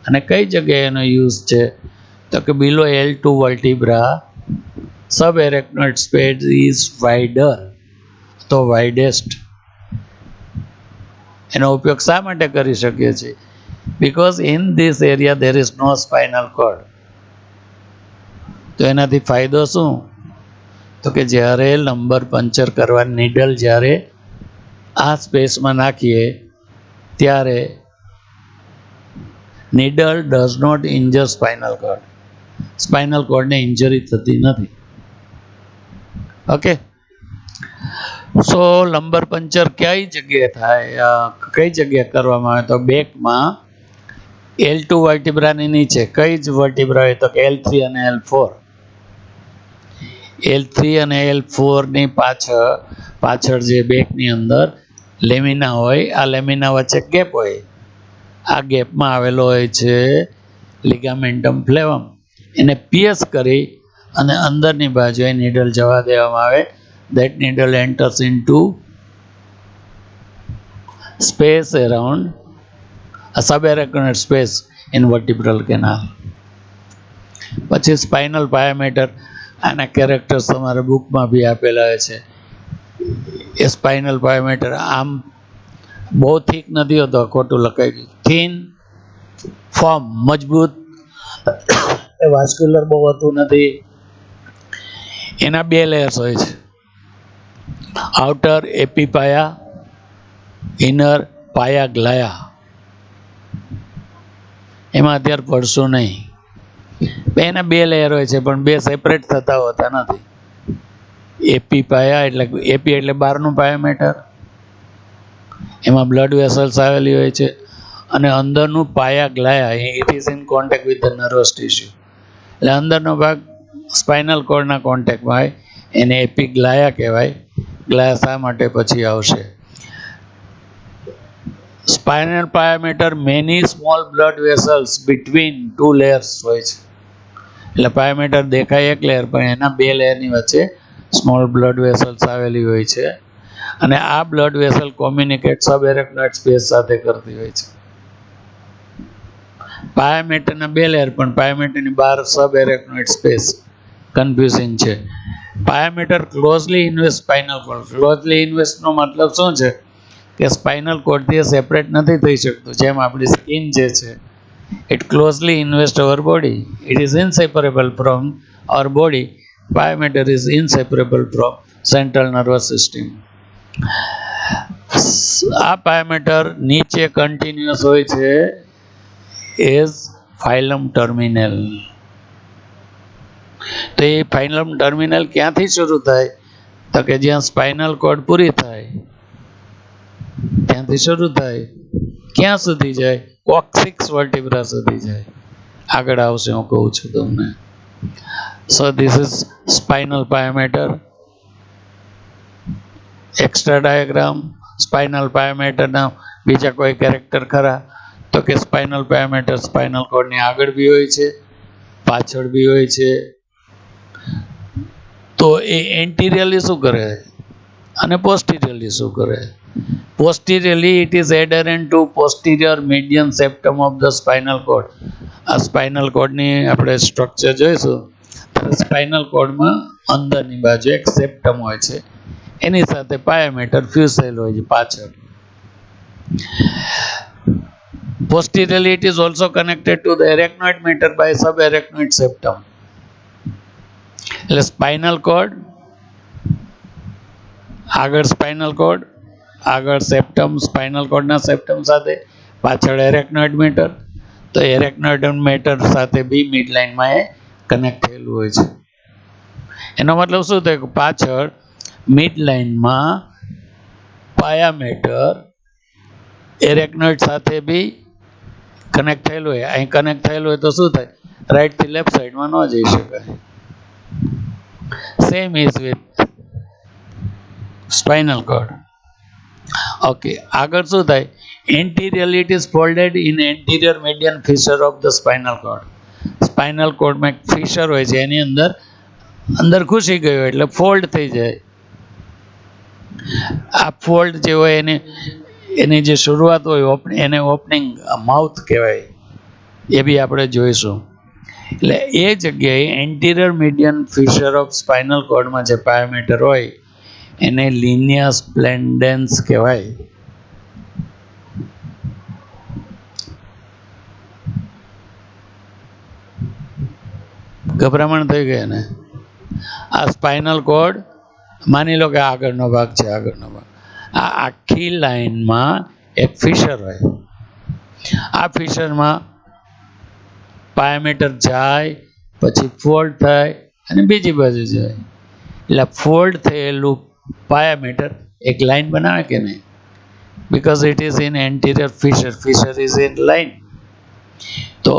અને કઈ જગ્યાએ એનો યુઝ છે? તો કે below L2 vertebra sub એરેક્નોઇડ space is wider, તો વાઇડેસ્ટ. એનો ઉપયોગ શા માટે કરી શકીએ છીએ? because in this area there is no spinal cord. તો એનાથી ફાયદો શું? તો કે જ્યારે લંબર પંચર કરવા નીડલ જ્યારે આ સ્પેસમાં નાખીએ ત્યારે needle does not injure spinal cord. Spinal કોર્ડને ઇન્જરી થતી નથી. ઓકે, સો લંબર પંચર કઈ જગ્યાએ થાય, કઈ જગ્યાએ કરવામાં આવે? તો બેકમાં L2 વર્ટિબ્રાની નીચે. કઈ જ વર્ટિબ્રા હોય? તો કે L3 અને L4. L3 અને L4 ની પાછળ જે બેકની અંદર લેમિના હોય, આ લેમિના વચ્ચે ગેપ હોય. આ ગેપમાં આવેલો હોય છે લિગામેન્ટમ ફ્લેવમ. એને પિયર્સ કરી અને અંદરની બાજુએ નીડલ જવા દેવામાં આવે. that needle enters into space around a subarachnoid space in vertebral canal. પછી સ્પાઇનલ પાયામેટર, આના કેરેક્ટર્સ તમારા બુકમાં બી આપેલા હોય છે. એ સ્પાઇનલ પાયામેટર આમ બહુ થીક નથી હોતો, ખોટું લખાઈ ગયું. થીન ફોર્મ, મજબૂત, એ વાસ્ક્યુલર બહુ હોતું નથી. એના 2 લેયર્સ હોય છે, આઉટર એપીપાયા, ઇનર પાયા ગ્લાયા. એમાં અત્યારે પડશું નહીં. એના 2 લેયર હોય છે, પણ 2 સેપરેટ થતા હોતા નથી. એપી પાયા એટલે એપી એટલે બહારનું પાયામેટર, એમાં બ્લડ વેસલ્સ આવેલી હોય છે, અને અંદરનું pia glia, it is in contact with the nervous tissue. એટલે અંદરનો ભાગ સ્પાઇનલ કોર્ડના કોન્ટેક્ટમાં હોય, એને એપી ગ્લાયા કહેવાય. ગ્લાયા શા માટે પછી આવશે. Spinal pia mater many small blood vessels between 2 layers હોય છે. એટલે પાયામેટર દેખાય એક લેયર, પણ એના 2 લેયરની વચ્ચે સ્મોલ બ્લડ વેસલ્સ આવેલી હોય છે, અને આ બ્લડ વેસલ કોમ્યુનિકેટ સબ એરેક્નોઇડ સ્પેસ સાથે કરતી હોય છે. પાયામેટરના 2 લેયર, પણ પાયામેટરની બહાર સબ એરેક્નોઇડ સ્પેસ. કન્ફ્યુઝિંગ છે. Pia mater closely invest spinal cord. Closely ઇન્વેસ્ટનો મતલબ શું છે કે સ્પાઇનલ કોર્ડથી સેપરેટ નથી થઈ શકતું. જેમ આપણી સ્કિન જે છે, it closely invests our body. It is inseparable from our body. Pyometer is inseparable from central nervous system. આ પાયોમેટર નીચે કન્ટિન્યુઅસ હોય છે એઝ ફાઇલમ ટર્મિનલ. તો એ ફાઇલમ ટર્મિનલ ક્યાંથી શરૂ થાય? તો કે જ્યાં સ્પાઇનલ કોર્ડ પૂરી થાય ત્યાંથી શરૂ થાય. ક્યાં સુધી જાય? કોક્સિક્સ વર્ટિબ્રા સુધી જાય. આગળ આવશે, હું કહું છું તમને. So this is spinal pia mater. Extra diagram. Spinal પાયોમેટરના બીજા કોઈ કેરેક્ટર ખરા? તો કે સ્પાઇનલ પાયોમેટર સ્પાઇનલ કોર્ડની આગળ બી હોય છે, પાછળ બી હોય છે. તો એ એન્ટિરિયરલી શું કરે અને પોસ્ટિરિયરલી શું કરે? Posteriorly, it is adherent to posterior median septum of the spinal cord. આ સ્પાઇનલ કોર્ડની આપણે સ્ટ્રક્ચર જોઈશું. સ્પાઇનલ કોર્ડમાં અંદરની બાજુ એક સેપ્ટમ હોય છે, એની સાથે પાયોમેટર ફ્યુઝ થયેલું હોય છે પાછળ. Posteriorly, it is also connected to the arachnoid matter by subarachnoid septum. એટલે સ્પાઇનલ કોર્ડ, આગળ સ્પાઇનલ કોર્ડ, આગળ સેપ્ટમ, સ્પાઇનલ કોર્ડના સેપ્ટમ સાથે, પાછળ એરેક્નોઇડ મેટર. તો એરેક્નોઇડ મેટર સાથે બી મિડ લાઇનમાં એ કનેક્ટ થયેલું હોય છે. એનો મતલબ શું થાય કે પાછળ મિડ લાઇનમાં પાયામેટર એરેક્નોઇડ સાથે બી કનેક્ટ થયેલું હોય. અહીં કનેક્ટ થયેલું હોય તો શું થાય? રાઈટથી લેફ્ટ સાઈડમાં ન જઈ શકાય. Same is with spinal cord. Okay, આગળ શું થાય? Anteriorly it is folded in anterior median fissure of the spinal cord. Spinal કોર્ડમાં એક ફિશર હોય છે, એની અંદર ઘૂસી ગયો એટલે ફોલ્ડ થઈ જાય. આ ફોલ્ડ જે હોય એની જે શરૂઆત હોય એને ઓપનિંગ માઉથ કહેવાય. એ બી આપણે જોઈશું. એટલે એ જગ્યાએ anterior median fissure of spinal કોર્ડમાં જે પાયોમેટર હોય એને લિનિયા સ્પ્લેન્ડેન્સ કહેવાય. ગભરામણ થઈ ગઈ ને? આ સ્પાઇનલ કોર્ડ માની લો કે આગળનો ભાગ છે, આગળનો ભાગ. આ આખી લાઈનમાં એક ફિશર હોય. આ ફિશરમાં પાયોમેટર જાય, પછી ફોલ્ડ થાય અને બીજી બાજુ જાય. એટલે ફોલ્ડ થયેલું પાયામેટર એક લાઈન બનાવે કે નહીં? because it is in anterior fissure is in line. તો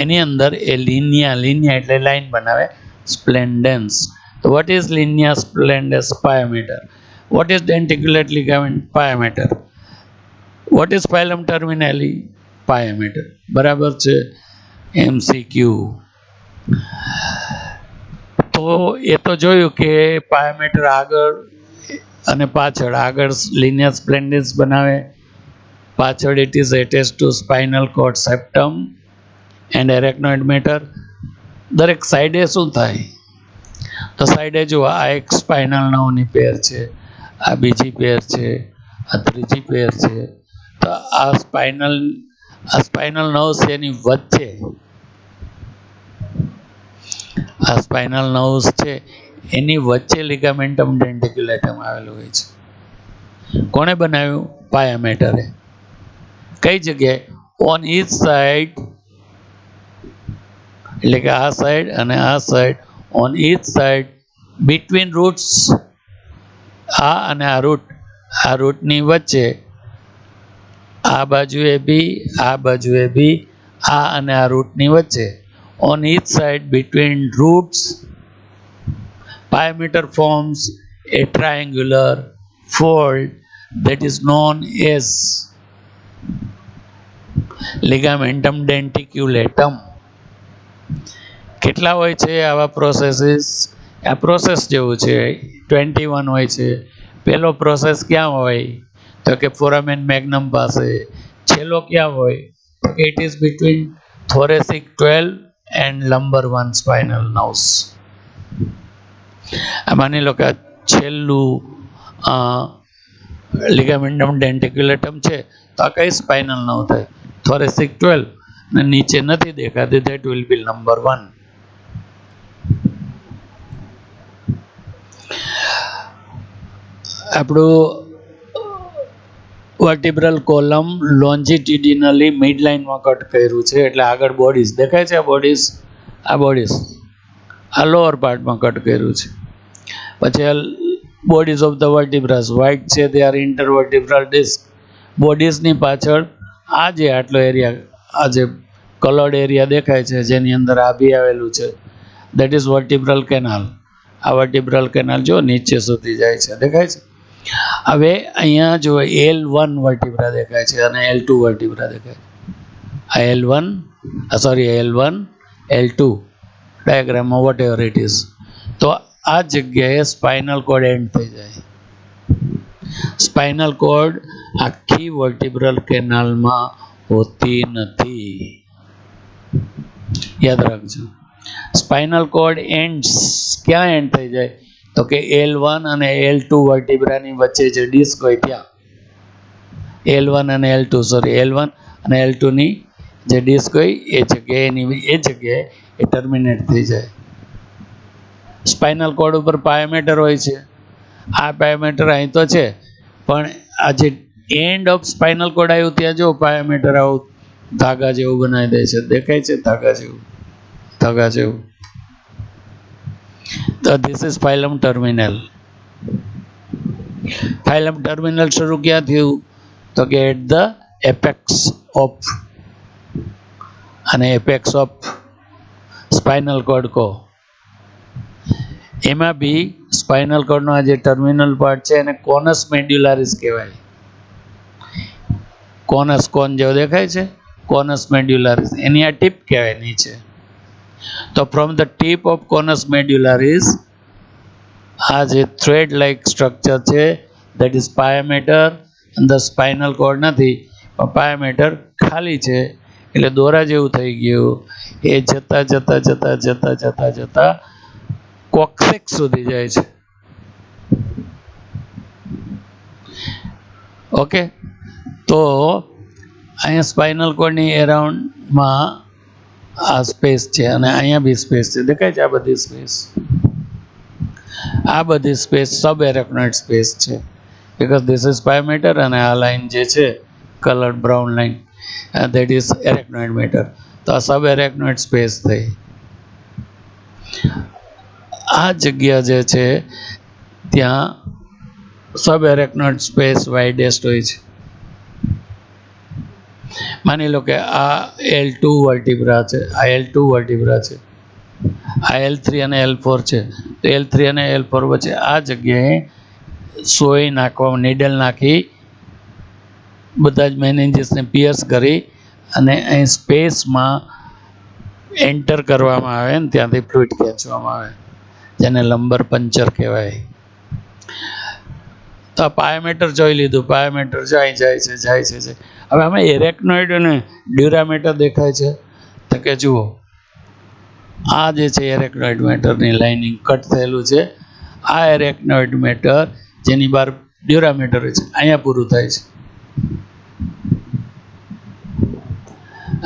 એની અંદર એ લિનિયા એટલે લાઈન બનાવે, સ્પ્લેન્ડેન્સ. તો what is linea splendens pyometer? What is denticulate ligament? Pyometer. What is phylum terminali? Pyometer. બરાબર છે? MCQ. તો એ તો જોયું કે પાયોમેટર આગળ અને પાછળ. આગળ લિનિયર સ્પ્લેન્ડેન્સ બનાવે, પાછળ it is attached to spinal cord septum and arachnoid matter. દરેક સાઈડે શું થાય? તો સાઈડે જુઓ, આ એક સ્પાઇનલ નર્વની પેર છે, આ બીજી પેર છે, આ ત્રીજી પેર છે. તો આ સ્પાઇનલ નર્વ્સ એની વચ્ચે, આ સ્પાઇનલ નર્વ્સ છે એની વચ્ચે લિગામેન્ટમ ડેન્ટિક્યુલેટમ આવેલું હોય છે. કોણે બનાવ્યું? પાયામેટરે. કઈ જગ્યાએ? ઓન ઈચ સાઈડ, એટલે કે આ સાઈડ અને આ side, on each side between roots, આ અને આ રૂટની વચ્ચે, આ બાજુએ બી, આ બાજુએ બી, આ અને આ રૂટની વચ્ચે, on each side between roots, pyometer forms a triangular fold that is known as ligamentum denticulatum. કેટલા હોય છે આવા પ્રોસેસીસ? આ પ્રોસેસ જેવું છે, 21 હોય છે. પહેલો પ્રોસેસ ક્યાં હોય? તો કે ફોરામેન મેગ્નમ પાસે. છેલ્લો ક્યાં હોય? તો કે it is between thoracic 12 and lumbar 1 spinal nerves. માની લો કે છેલ્લું લિગામેન્ટમ ડેન્ટિક્યુલેટમ છે, તો આ કઈ સ્પાઇનલ નર્વ થાય? thoracic 12, અને નીચે નથી દેખાતી, that will be lumbar 1. આપણું વર્ટિબ્રલ કોલમ લોન્જિટ્યુડિનલી મિડલાઇનમાં કટ કર્યું છે, એટલે આગળ બોડીઝ દેખાય છે. આ બોડીઝ આ લોઅર પાર્ટમાં કટ કર્યું છે. પછી બોડીઝ ઓફ ધ વર્ટિબ્રાસ વ્હાઇટ છે, તે આર ઇન્ટરવર્ટિબ્રલ ડિસ્ક. બોડીઝની પાછળ આ જે આટલો એરિયા, આ જે કલર્ડ એરિયા દેખાય છે, જેની અંદર આ બી આવેલું છે, દેટ ઇઝ વર્ટિબ્રલ કેનાલ. આ વર્ટિબ્રલ કેનાલ જો નીચે સુધી જાય છે, દેખાય છે. હવે અહીંયા જો L1 વર્ટિબ્રા દેખાય છે અને L2 વર્ટિબ્રા દેખાય છે. આ L1, L2 ડાયાગ્રામમાં વોટ એવર ઇટ ઇઝ. તો આ જગ્યાએ સ્પાઇનલ કોડ એન્ડ થઈ જાય. સ્પાઇનલ કોડ આખી વર્ટિબ્રલ કેનાલમાં હોતી નથી, યાદ રાખજો. સ્પાઇનલ કોડ એન્ડ્સ ક્યાં એન્ડ થઈ જાય? તો કે L1 અને L2 વર્ટિબ્રાની વચ્ચે જે ડિસ્ક હોય ત્યાં. L1 અને L2 ની જે ડિસ્ક હોય એ જગ્યાએ એ ટર્મિનેટ થઈ જાય. સ્પાઇનલ કોડ ઉપર પાયોમેટર હોય છે. આ પાયોમેટર અહીં તો છે, પણ આ જે એન્ડ ઓફ સ્પાઇનલ કોડ આવ્યું ત્યાં જો પાયોમેટર આવું ધાગા જેવું બનાવી દે છે, દેખાય છે? ધાગા જેવું. તો this is filum terminal. ફાઇલમ terminal શરૂ ક્યાં થયું? તો કે એટ ધ એપેક્સ ઓફ, અને એપેક્સ ઓફ સ્પાઇનલ કોડ કહો. એમાં બી સ્પાઇનલ કોડનો આ જે ટર્મિનલ પાર્ટ છે એને કોનસ મેડ્યુલારિસ કહેવાય. કોન જેવો દેખાય છે, કોનસ મેડ્યુલારિસ, એની આ ટીપ કહેવાય નીચે. તો from the tip of કોનસ medullaris, આ જે થ્રેડ લાઇક સ્ટ્રક્ચર છે, દેટ ઇઝ પાયોમેટર. અંદર સ્પાઇનલ કોડ નથી, પણ પાયોમેટર ખાલી છે, એટલે દોરા જેવું થઈ ગયું. એ જતા કોક્સેક્સ સુધી જાય છે. ઓકે, તો અહીંયા સ્પાઇનલ કોડની એરાઉન્ડમાં આ સ્પેસ છે, અને અહીંયા બી સ્પેસ છે, દેખાય છે? આ બધી સ્પેસ સબ એરેક્નોઇડ સ્પેસ છે, બીકોઝ ધીસ ઇઝ પાયોમેટર, અને આ લાઈન જે છે coloured brown line, that is arachnoid matter. તો આ સબ એરેક્નોઇડ સ્પેસ થઈ. આ જગ્યા જે છે ત્યાં સબ એરેક્નોઇડ સ્પેસ વાઇડેસ્ટ હોય છે. માની લો કે આ L2 વર્ટિબ્રા છે, આ L3 અને L4 છે. તો L3 અને L4 વચ્ચે આ જગ્યાએ સોય નાખવા, નીડલ નાખી બધા જ મેનિન્જીસને પિયર્સ કરી અને અહીં સ્પેસમાં એન્ટર કરવામાં આવે ને ત્યાંથી ફ્લુઇડ ખેંચવામાં આવે, જેને લંબર પંચર કહેવાય. તો આ પાયોમેટર જોઈ લીધું. પાયોમેટર જાય છે. હવે આમાં એરેક્નોઇડ અને ડ્યુરામેટર દેખાય છે, તો કે જુઓ આ જે છે એરેક્નોઇડ મેટરની લાઇનિંગ કટ થયેલું છે. આ એરેક્નોઇડ મેટર જેની બહાર ડ્યુરામેટર હોય છે અહીંયા પૂરું થાય છે.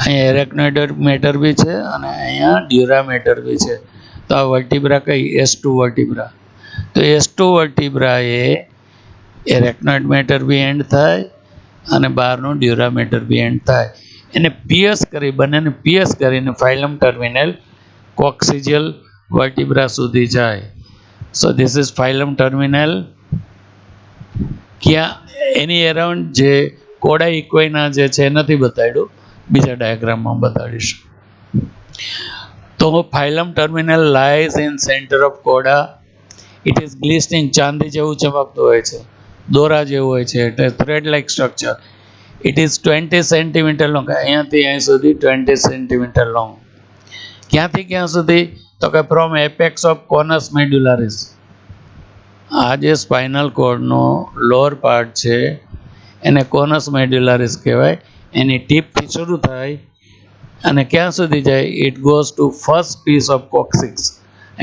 અહીંયા એરેક્નોઇડ મેટર બી છે અને અહીંયા ડ્યુરામેટર બી છે. તો આ વર્ટિબ્રા કઈ S2 વર્ટિબ્રા. તો S2 વર્ટિબ્રા A એરેક્નોઇડ matter B and થાય અને બહારનું ડ્યુરામેટર બી એન્ડ થાય. એને પિયર્સ કરી બંનેને પિયર્સ કરીને ફાઇલમ ટર્મિનલ કોક્સિજિયલ વર્ટિબ્રા સુધી જાય. So this is filum terminal. ક્યાં એની અરાઉન્ડ જે કોડા ઇક્વાઇના જે છે નથી બતાડ્યું, બીજા ડાયાગ્રામમાં બતાડીશ. તો filum terminal lies in centre of cauda. It is glistening, ચાંદી જેવું ચમકતું હોય છે, દોરા જેવું હોય છે, એટલે thread like structure. It is 20 centimetre long. અહીંયાથી અહીં સુધી 20 સેન્ટીમીટર લોંગ. ક્યાંથી ક્યાં સુધી? તો કે ફ્રોમ એપેક્સ ઓફ કોનસ મેડ્યુલારિસ. આ જે સ્પાઇનલ કોર્ડનો લોઅર પાર્ટ છે એને કોનસ મેડ્યુલારિસ કહેવાય. એની ટીપથી શરૂ થાય અને ક્યાં સુધી જાય? It goes to first piece of coccyx.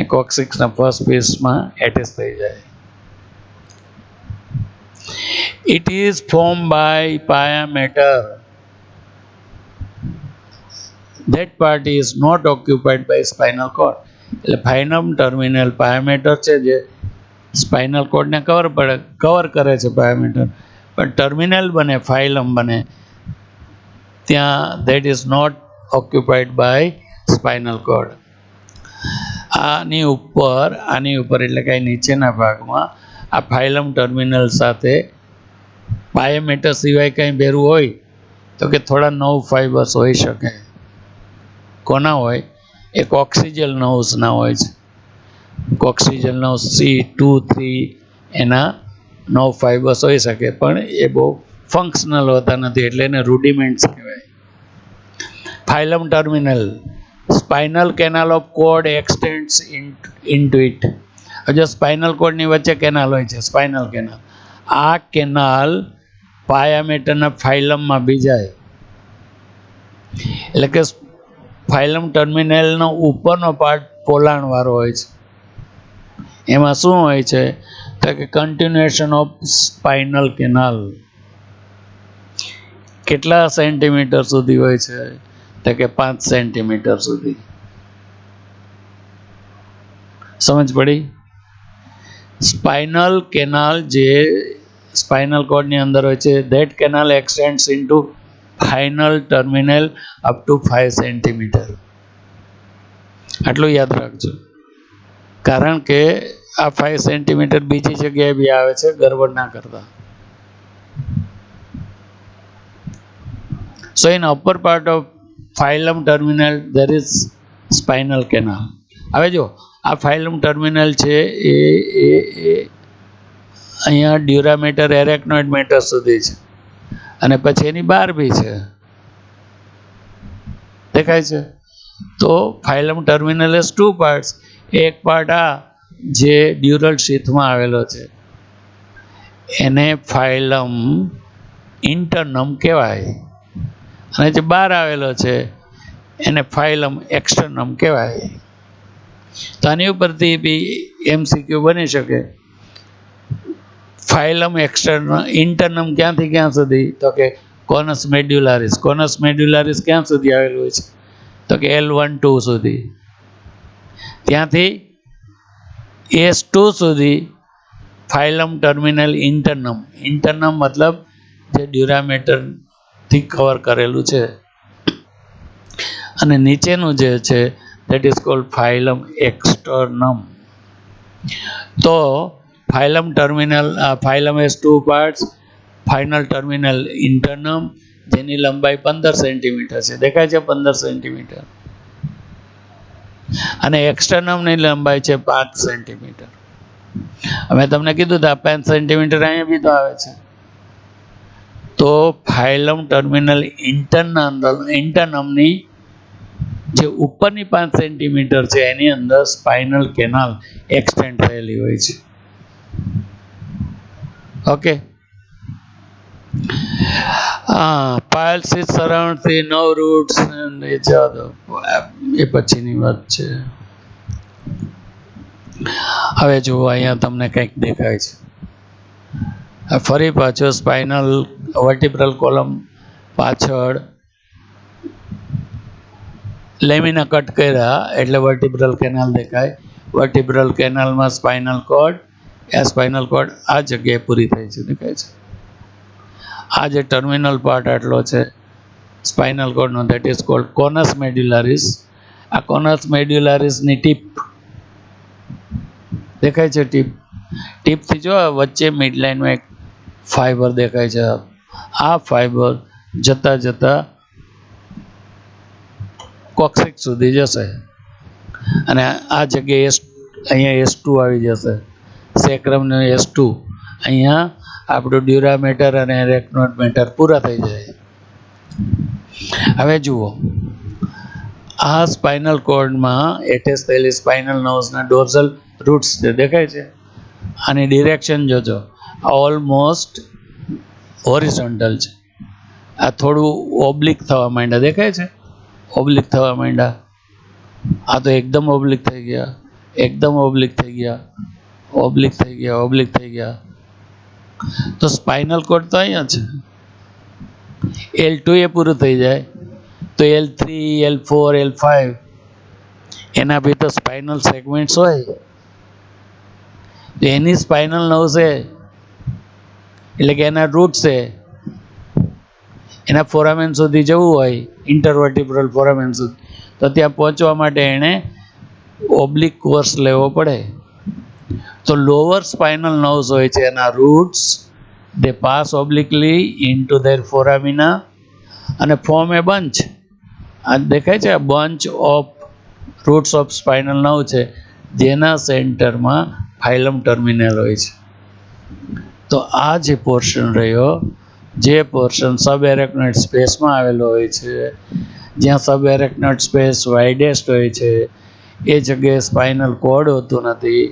એ કોક્સિક્સના ફર્સ્ટ પીસમાં એટેચ થઈ જાય. It is formed by pia mater. That part is not occupied by spinal cord. એટલે ફાઇલમ ટર્મિનલ પાયામેટર છે જે સ્પાઇનલ કોર્ડને કવર કરે છે પાયામેટર, પણ ટર્મિનલ બને ફાઇલમ બને ત્યાં that is not occupied by spinal cord. આની ઉપર એટલે કે નીચેના ભાગમાં આ ફાઇલમ ટર્મિનલ સાથે પાયામેટર સિવાય કંઈ ભેરું હોય તો કે થોડા નવ ફાઇબર્સ હોઈ શકે. કોના હોય? એક ઓક્સિજલ નર્વ્સના હોય છે. ઓક્સિજલ નર્વ્સ C2 3 એના 9 ફાઇબર્સ હોઈ શકે, પણ એ બહુ ફંક્શનલ હોતા નથી, એટલે એને રૂડિમેન્ટ્સ કહેવાય. Filum terminal spinal canal of cord extends into it. જો સ્પાઇનલ કોર્ડની વચ્ચે કેનાલ હોય છે, સ્પાઇનલ કેનાલ, આ કેનાલ પાયામેટરના ફાઇલમમાં બી જાય. એટલે કે ફાઇલમ ટર્મિનલનો ઉપરનો પાર્ટ પોલાણવાળો હોય છે. એમાં શું હોય છે? તો કે કન્ટિન્યુએશન ઓફ સ્પાઇનલ કેનાલ. કેટલા સેન્ટીમીટર સુધી હોય છે? તો કે 5 સેન્ટીમીટર સુધી. સમજ પડી? સ્પાઇનલ કેનાલ જે સ્પાઇનલ કોર્ડની અંદર હોય છે, that canal extends into final terminal up to 5 centimetre. આટલું યાદ રાખજો, કારણ કે આ 5 સેન્ટીમીટર બીજી જગ્યાએ બી આવે છે, ગરબડ ના કરતા. So in upper part of phylum terminal there is spinal canal. હવે જો આ ફાઇલમ ટર્મિનલ છે એ અહીંયા ડ્યુરામેટર એરેક્નોઇડ મેટર સુધી છે અને પછી એની બહાર બી છે, દેખાય છે? તો ફાઇલમ ટર્મિનલ એઝ 2 પાર્ટ્સ. એક પાર્ટ આ જે ડ્યુરલ શીથમાં આવેલો છે એને ફાઇલમ ઇન્ટરનમ કહેવાય, અને જે બહાર આવેલો છે એને ફાઇલમ એક્સટર્નમ કહેવાય. તો આની ઉપરથી બી MCQ બની શકે. ફાઇલમ ઇન્ટરનમ ક્યાંથી ક્યાં સુધી? તો કે કોનસ મેડ્યુલારિસ. કોનસ મેડ્યુલારિસ ક્યાં સુધી આવેલું હોય છે? તો કે L1-2 સુધી. ત્યાંથી S2 સુધી ફાઇલમ ટર્મિનલ ઇન્ટરનમ. ઇન્ટરનમ મતલબ જે ડ્યુરામેટરથી કવર કરેલું છે, અને નીચેનું જે છે that is called phylum externum. તો filum terminal filum has 2 parts. Final terminal internum જેની લંબાઈ 15 સેન્ટીમીટર છે, દેખાય છે 15 સેન્ટીમીટર, અને એક્સટર્નમની લંબાઈ છે 5 સેન્ટીમીટર. અમે તમને કીધું હતું 5 સેન્ટીમીટર અહીંયા બી તો આવે છે. તો ફાઇલમ ટર્મિનલ ઇન્ટરનમની જે ઉપરની 5 સેન્ટીમીટર છે એની અંદર સ્પાઇનલ કેનાલ એક્સટેન્ડ થયેલી હોય છે. Okay, Piles is surround the no roots and each other. એ પછીની વાત છે. હવે જુઓ અહીંયા તમને કંઈક દેખાય છે. ફરી પાછો સ્પાઇનલ વર્ટિબ્રલ કોલમ પાછળ લેમિના કટ કર્યા એટલે વર્ટિબ્રલ કેનાલ દેખાય. વર્ટિબ્રલ કેનાલમાં સ્પાઇનલ કોર્ડ, એ સ્પાઇનલ કોર્ડ આ જગ્યાએ પૂરી થાય છે, દેખાય છે. આ જે ટર્મિનલ પાર્ટ આટલો છે spinal કોર્ડનો, that is cold કોનસ medullaris. આ કોનસ મેડ્યુલારિસની ટીપ દેખાય છે. ટીપથી જો વચ્ચે મિડલાઇનમાં એક ફાઈબર દેખાય છે. આ ફાઈબર જતા જતા કોક્સિક્સ સુધી જશે અને આ જગ્યાએ અહીંયા S2 આવી જશે. સેક્રમનો S2 અહીંયા આપણું ડ્યુરામેટર અને રેકનોડ મેટર પૂરા થઈ જાય. હવે જુઓ આ સ્પાઇનલ કોર્ડમાં એટેચ થયેલી સ્પાઇનલ નર્વ્સના ડોર્સલ રૂટ્સ છે, દેખાય છે. આની ડિરેક્શન જોજો, ઓલમોસ્ટ હોરિઝોન્ટલ છે. આ થોડું ઓબ્લિક થવા માંડ્યા, દેખાય છે. ઓબ્લિક થવા માંડ્યા. આ તો એકદમ ઓબ્લિક થઈ ગયા, એકદમ ઓબ્લિક થઈ ગયા, ઓબ્લિક થઈ ગયા, ઓબ્લિક થઈ ગયા. તો સ્પાઇનલ કોર્ડ તો અહીંયા છે. L2 એ પૂરું થઈ જાય તો L3, L4, L5 એના બી તો સ્પાઇનલ સેગમેન્ટ્સ હોય. એની સ્પાઇનલ નર્વ છે એટલે કે એના રૂટ છે, એના ફોરામેન સુધી જવું હોય, ઇન્ટરવર્ટિબ્રલ ફોરામેન સુધી, તો ત્યાં પહોંચવા માટે એણે ઓબ્લિક કોર્સ લેવો પડે. તો લોઅર સ્પાઇનલ નર્વ્સ હોય છે એના roots, they pass obliquely into their foramina અને ફોર્મ એ બંચ. આ દેખાય છે, આ bunch of roots of spinal nerve છે જેના સેન્ટરમાં ફાઇલમ ટર્મિનલ હોય છે. તો આ જે પોર્શન રહ્યો, જે પોર્શન સબ એરેક્નોઇડ સ્પેસમાં આવેલો હોય છે, જ્યાં સબ એરેક્નોઇડ સ્પેસ વાઇડેસ્ટ હોય છે, એ જગ્યાએ સ્પાઇનલ કોર્ડ હોતું નથી,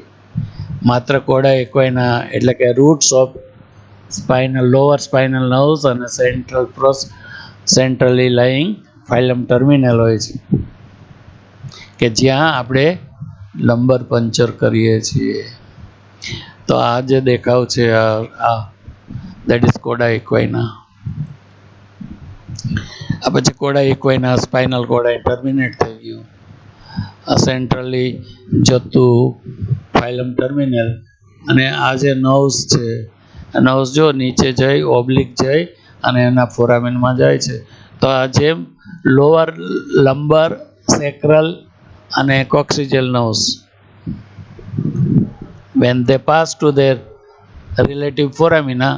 માત્ર કોડા ઇક્વાઇના એટલે કે roots of spinal lower spinal nerves અને સેન્ટ્રલી લાઇંગ ફાઇલમ ટર્મિનલ હોય છે કે જ્યાં આપણે લંબર પંચર કરીએ છીએ. તો આ જે દેખાવ છે આ દેટ ઇઝ કોડા ઇક્વાઇના. આ પછી કોડા ઇક્વાઇના સ્પાઇનલ કોડા ટર્મિનેટ થઈ ગયું. આ સેન્ટ્રલી જતું ફાઇલમ ટર્મિનલ અને આ જે નર્વ્સ છે, આ નર્વ્સ જો નીચે જઈ ઓબ્લિક જઈ અને એના ફોરામેનમાં જાય છે. તો આ જેમ લોઅર લંબર, સેક્રલ અને કોક્સિજલ nerves when they pass to their relative foramina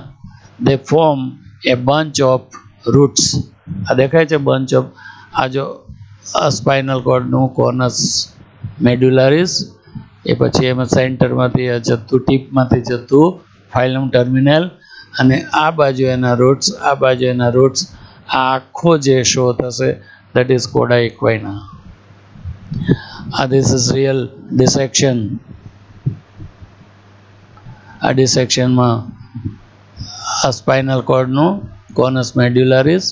they form a bunch of roots. આ દેખાય છે બંચ ઓફ, આ જો સ્પાઇનલ કોર્ડનું કોનસ મેડ્યુલારિસ, એ પછી એમાં સેન્ટરમાંથી જતું ટીપમાંથી જતું ફાઇલમ ટર્મિનલ અને આ બાજુ એના રૂટ્સ, આ બાજુ એના રૂટ્સ. આ આખો જે શો થશે that is cauda equina. This is real dissection. આ ડિસેક્શનમાં આ સ્પાઇનલ કોર્ડનું કોનસ મેડ્યુલારિસ,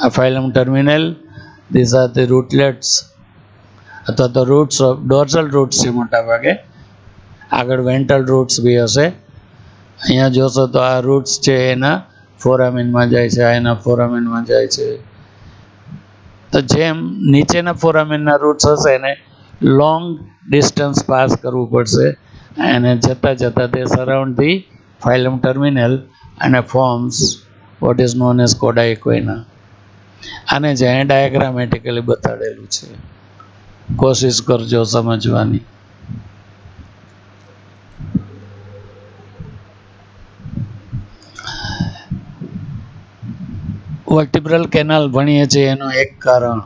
આ filum terminal, this are the rootlets અથવા તો રૂટ્સ ઓફ ડોર્સલ રૂટ્સ છે મોટા ભાગે. આગળ વેન્ટ્રલ રૂટ્સ બી હશે. અહીંયા જોશો તો આ રૂટ્સ છે એના ફોરામેનમાં જાય છે, આ એના ફોરામેનમાં જાય છે. તો જેમ નીચેના ફોરામેનના રૂટ્સ હશે એને લોંગ ડિસ્ટન્સ પાસ કરવું પડશે અને જતાં જતાં તે સરાઉન્ડ ધી ફાઇલમ ટર્મિનલ અને forms what is known as cauda equina. આને જે ડાયાગ્રામેટિકલી બતાડેલું છે, કોશિશ કરજો સમજવાની. વર્ટિબ્રલ કેનાલ ભણીએ છીએ એનું એક કારણ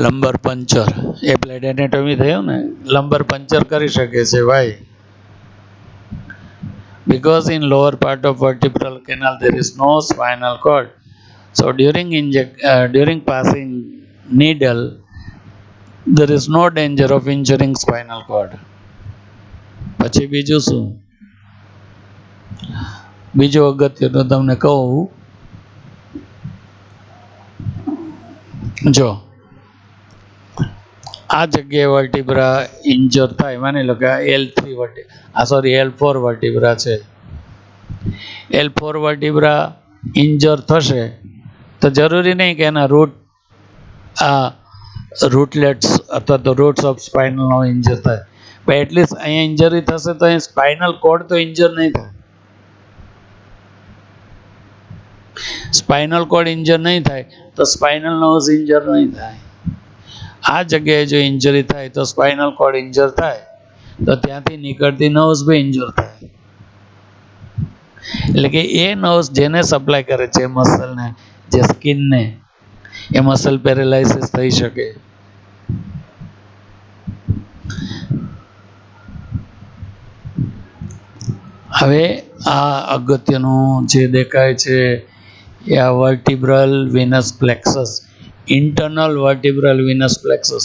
લંબર પંચર, એપ્લાઇડ એનેટોમી થયું ને, લંબર પંચર કરી શકે છે. Y? because in lower part of vertebral canal there is no spinal cord, so during passing needle there is no danger of injuring spinal cord. પછી બીજું શું? બીજો અગત્યનો તમને કહું, જો આ જગ્યાએ વર્ટિબ્રા ઇન્જર થાય, માની લો કે L4 વર્ટિબ્રા છે. L4 વર્ટિબ્રા ઇન્જર થશે તો જરૂરી નહીં કે એના રૂટલેટ્સ અથવા તો રૂટ્સ ઓફ સ્પાઇનલનો ઇન્જર થાય, પણ એટલીસ્ટ અહીંયા ઇન્જરી થશે તો અહીં સ્પાઇનલ કોડ તો ઇન્જર નહીં થાય. સ્પાઇનલ કોડ ઇન્જર નહીં થાય તો સ્પાઇનલ નર્વ્સ ઇન્જર નહીં થાય. આ જગ્યાએ જો ઇન્જરી થાય તો સ્પાઇનલ કોડ ઇન્જર થાય તો ત્યાંથી નીકળતી નર્વ્સ બી ઇન્જર થાય. એટલે કે એ નર્વ્સ જેને સપ્લાય કરે છે મસલને, જે સ્કિનને, એ મસલ પેરેલાઇસિસ થઈ શકે. હવે આ અગત્યનું જે દેખાય છે એ આ vertebral venous plexus, internal vertebral venous plexus.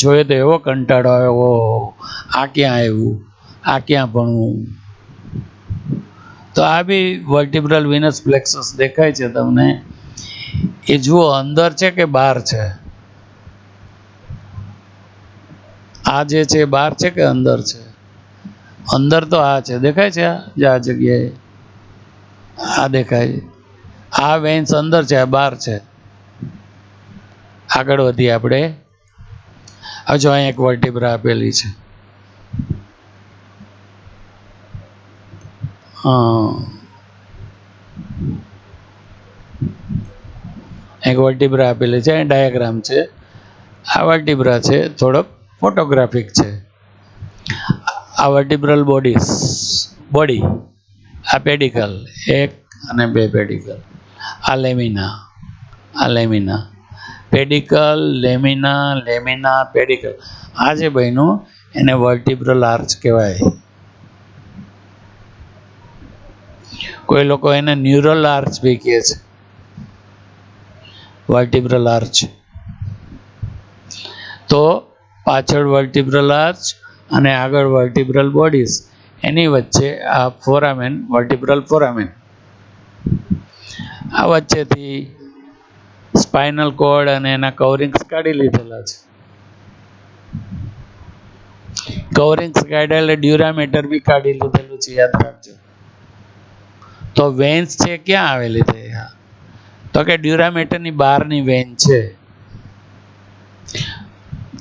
જોઈએ તો એવો કંટાળો આવે, આ ક્યાં આવ્યું, આ ક્યાં ભણવું. તો આ બી વર્ટિબ્રલ વિનસ પ્લેક્સસ દેખાય છે તમને. એ જુઓ અંદર છે કે બહાર છે? આ જે છે બહાર છે કે અંદર છે? અંદર તો આ છે, દેખાય છે? આ જગ્યાએ આ દેખાય. આ વેન્સ અંદર છે, આ બહાર છે. આગળ વધીએ આપણે. હજુ અહીં એક વર્ટિબ્રા આપેલી છે. એક વર્ટિબ્રા આપેલી છે, ડાયાગ્રામ છે. આ વર્ટિબ્રા છે, થોડોક ફોટોગ્રાફિક છે. આ વર્ટિબ્રલ બોડી, આ પેડિકલ, 1 અને 2 પેડિકલ, આ લેમિના, પેડિકલ, લેમિના, પેડિકલ. આ જે બન્યું એને વર્ટિબ્રલ આર્ચ કહેવાય. કોઈ લોકો એને ન્યુરલ આર્ચ બી કહે છે. વર્ટિબ્રલ આર્ચ તો પાછળ વર્ટિબ્રલ આર્ચ અને આગળ વર્ટિબ્રલ બોડીઝ, એની વચ્ચે આ ફોરામેન, વર્ટિબ્રલ ફોરામેન. આ વચ્ચેથી સ્પાઇનલ કોડ અને એના કવરિંગ્સ કાઢી લીધેલા છે. કવરિંગ્સ કાઢ્યા એટલે ડ્યુરામેટર બી કાઢી લીધેલું છે, યાદ રાખજો. તો વેન્સ છે ક્યાં આવેલી છે? તો કે ડ્યુરામેટરની બહારની વેન છે.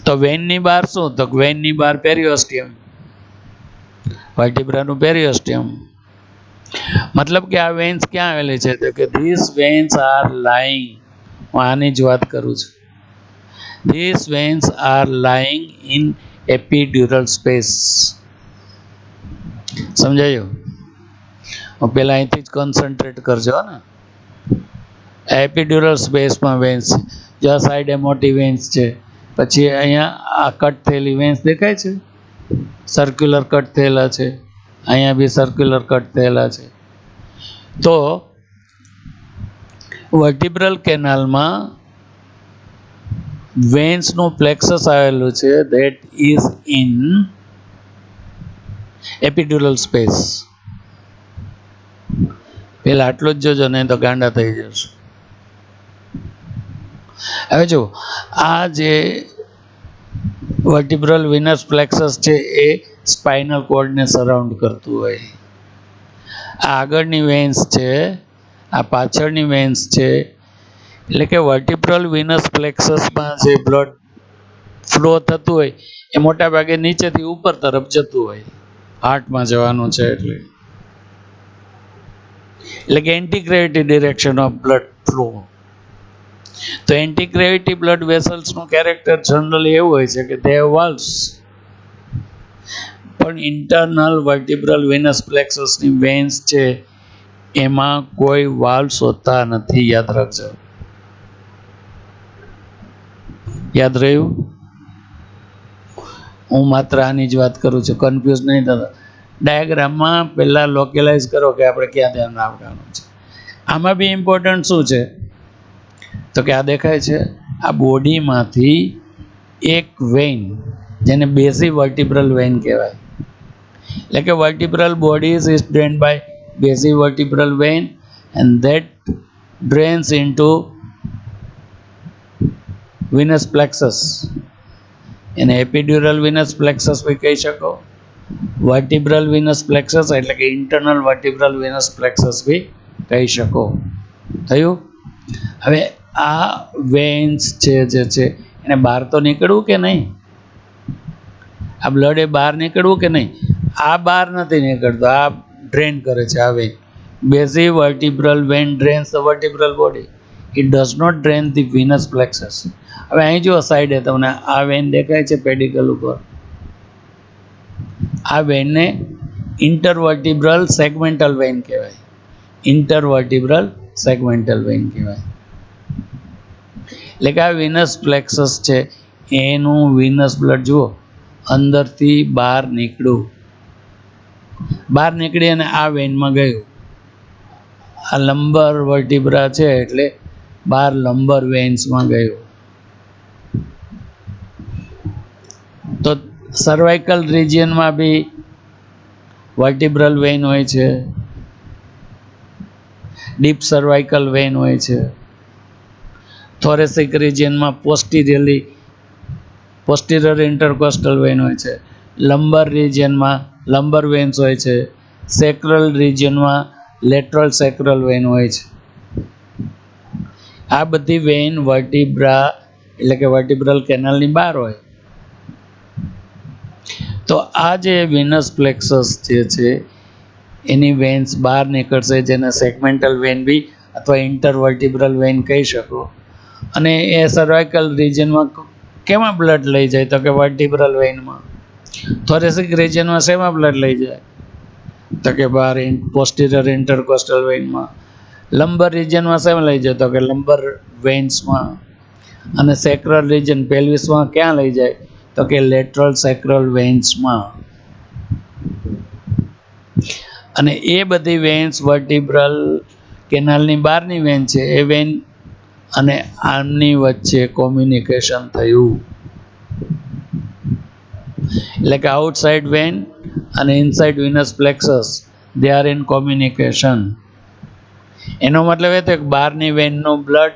તો વેનની બહાર શું? તો વેનની બહાર પેરિઓસ્ટિયમ, વર્ટિબ્રાનું પેરિઓસ્ટિયમ. મતલબ કે આ વેન્સ ક્યાં આવેલી છે? તો કે ધીસ વેન્સ આર લાઈંગ, હું આની જ વાત કરું છું. This veins are lying in epidural space. સમજાયું? પહેલાં અહીંથી જ કોન્સન્ટ્રેટ કરજો ને. એપિડ્યુરલ સ્પેસમાં વેન્સ છે. જો આ સાઈડે મોટી વેન્સ છે, પછી અહીંયા આ કટ થયેલી વેન્સ દેખાય છે, સર્ક્યુલર કટ થયેલા છે. અહીંયા બી સર્ક્યુલર કટ થયેલા છે. તો વર્ટિબ્રલ કેનાલમાં વેન્સનું પ્લેક્સસ આવેલું છે, that is in epidural space. પેલા આટલું જ જોજો, નહીં તો ગાંડા થઈ જશે. હવે જો આ જે વર્ટિબ્રલ વિનસ પ્લેક્સસ છે એ સ્પાઇનલ કોર્ડને સરાઉન્ડ કરતું હોય. આ આગળની વેન્સ છે, આ પાછળની વેન્સ છે. એટલે કે વર્ટિબ્રલ વિનસ પ્લેક્સસમાં જે બ્લડ ફ્લો થતું હોય એ મોટા ભાગે નીચેથી ઉપર તરફ જતું હોય, હાર્ટમાં જવાનું છે. એટલે કે anti gravity direction of blood flow. તો એન્ટી ગ્રેવિટી બ્લડ વેસલ્સનું કેરેક્ટર જનરલી એવું હોય છે કે તે વાલ્વ્સ, પણ ઇન્ટરનલ વર્ટિબ્રલ વિનસ પ્લેક્સસની વેન્સ છે એમાં કોઈ વાલ્વ્સ હોતા નથી. યાદ રાખજો. યાદ રહ્યું? હું માત્ર આની જ વાત કરું છું, કન્ફ્યુઝ નહીં થતા. ડાયાગ્રામમાં પહેલાં લોકેલાઇઝ કરો કે આપણે ક્યાં ધ્યાન રાખવાનું છે. આમાં બી ઇમ્પોર્ટન્ટ શું છે તો કે આ દેખાય છે, આ બોડીમાંથી એક વેઇન, જેને બેઝી વર્ટિબ્રલ વેઇન કહેવાય. એટલે કે vertebral bodies is drained by basivertebral vein, and that drains into venous plexus. એને એપિડ્યુરલ venous plexus બી કહી શકો, વર્ટિબ્રલ venous plexus એટલે કે ઇન્ટરનલ વર્ટિબ્રલ venous plexus બી કહી શકો. થયું? હવે આ વેન્સ છે જે છે એને બહાર તો નીકળવું કે નહીં? આ બ્લડ એ બહાર નીકળવું કે નહીં? આ બહાર નથી નીકળતો, આ ડ્રેન કરે છે આ vein. Basivertebral vein drains the vertebral body. It does not drain the venous plexus. હવે અહીં જો સાઈડે તમને આ વેન દેખાય છે પેડિકલ ઉપર, આ વેનને ઇન્ટરવર્ટિબ્રલ સેગમેન્ટલ વેન કહેવાય. ઇન્ટરવર્ટિબ્રલ સેગમેન્ટલ વેન કહેવાય. એટલે કે આ વિનસ પ્લેક્સસ છે એનું વિનસ બ્લડ જુઓ અંદરથી બહાર નીકળ્યું, બહાર નીકળી અને આ વેનમાં ગયું. આ લંબર વર્ટિબ્રા છે એટલે બહાર લંબર વેન્સમાં ગયું. તો સર્વાઇકલ રિજિયનમાં બી વર્ટિબ્રલ વેન હોય છે, ડીપ સર્વાઇકલ વેન હોય છે. થોરેસિક રિજિયનમાં પોસ્ટિરિયર ઇન્ટરકોસ્ટલ વેન હોય છે. લંબર રિજિયનમાં લંબર વેન્સ હોય છે. સેક્રલ રિજિયનમાં લેટરલ સેક્રલ વેન હોય છે. આ બધી વેન વર્ટિબ્રા એટલે કે વર્ટિબ્રલ કેનાલની બહાર હોય. તો આ જે વિનસ પ્લેક્સસ જે છે એની વેન્સ બહાર નીકળશે, જેને સેગમેન્ટલ વેન બી અથવા ઇન્ટરવર્ટિબ્રલ વેન કહી શકો. અને એ સર્વાઇકલ રિજિયનમાં કેમાં બ્લડ લઈ જાય? તો કે વર્ટિબ્રલ વેનમાં. થોરેસિક રિજિયનમાં શેમાં બ્લડ લઈ જાય? તો કે બહાર પોસ્ટિરિયર ઇન્ટરકોસ્ટલ વેનમાં. લંબર રિજિયનમાં શેમાં લઈ જાય? તો કે લંબર વેન્સમાં. અને સેક્રલ રિજિયન પેલ્વિસમાં ક્યાં લઈ જાય? તો કે લેટરલ સેક્રલ વેન્સમાં. અને એ બધી વેન્સ વર્ટિબ્રલ કેનાલની બહારની વેન છે, એ વેન અને આમની વચ્ચે કોમ્યુનિકેશન થયું. એટલે કે આઉટસાઇડ વેન અને inside Venus plexus they are in communication. એનો મતલબ એ થયો કે બહારની વેનનું બ્લડ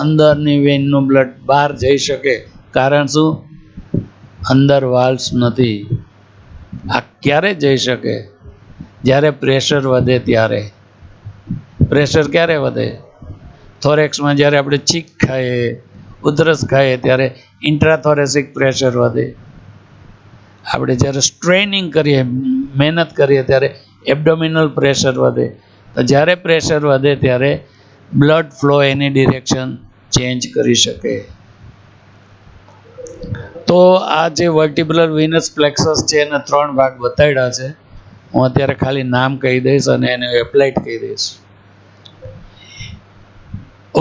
અંદરની વેનનું બ્લડ બહાર જઈ શકે. કારણ શું? અંદર વાલ્વ્સ નથી. આ ક્યારે જઈ શકે? જ્યારે પ્રેશર વધે ત્યારે. પ્રેશર ક્યારે વધે? થોરેક્સમાં જ્યારે આપણે ચીક ખાઈએ, ઉધરસ ખાઈએ ત્યારે ઇન્ટ્રાથોરેસિક પ્રેશર વધે. આપણે જ્યારે સ્ટ્રેનિંગ કરીએ, મહેનત કરીએ ત્યારે એબડોમિનલ પ્રેશર વધે. તો જ્યારે પ્રેશર વધે ત્યારે બ્લડ ફ્લો એની ડિરેક્શન ચેન્જ કરી શકે. તો આ જે વર્ટિબ્રલ વિનસ પ્લેક્સસ છે એના 3 ભાગ બતાડ્યા છે. હું અત્યારે ખાલી નામ કહી દઈશ અને એને એપ્લાઇડ કહી દઈશ.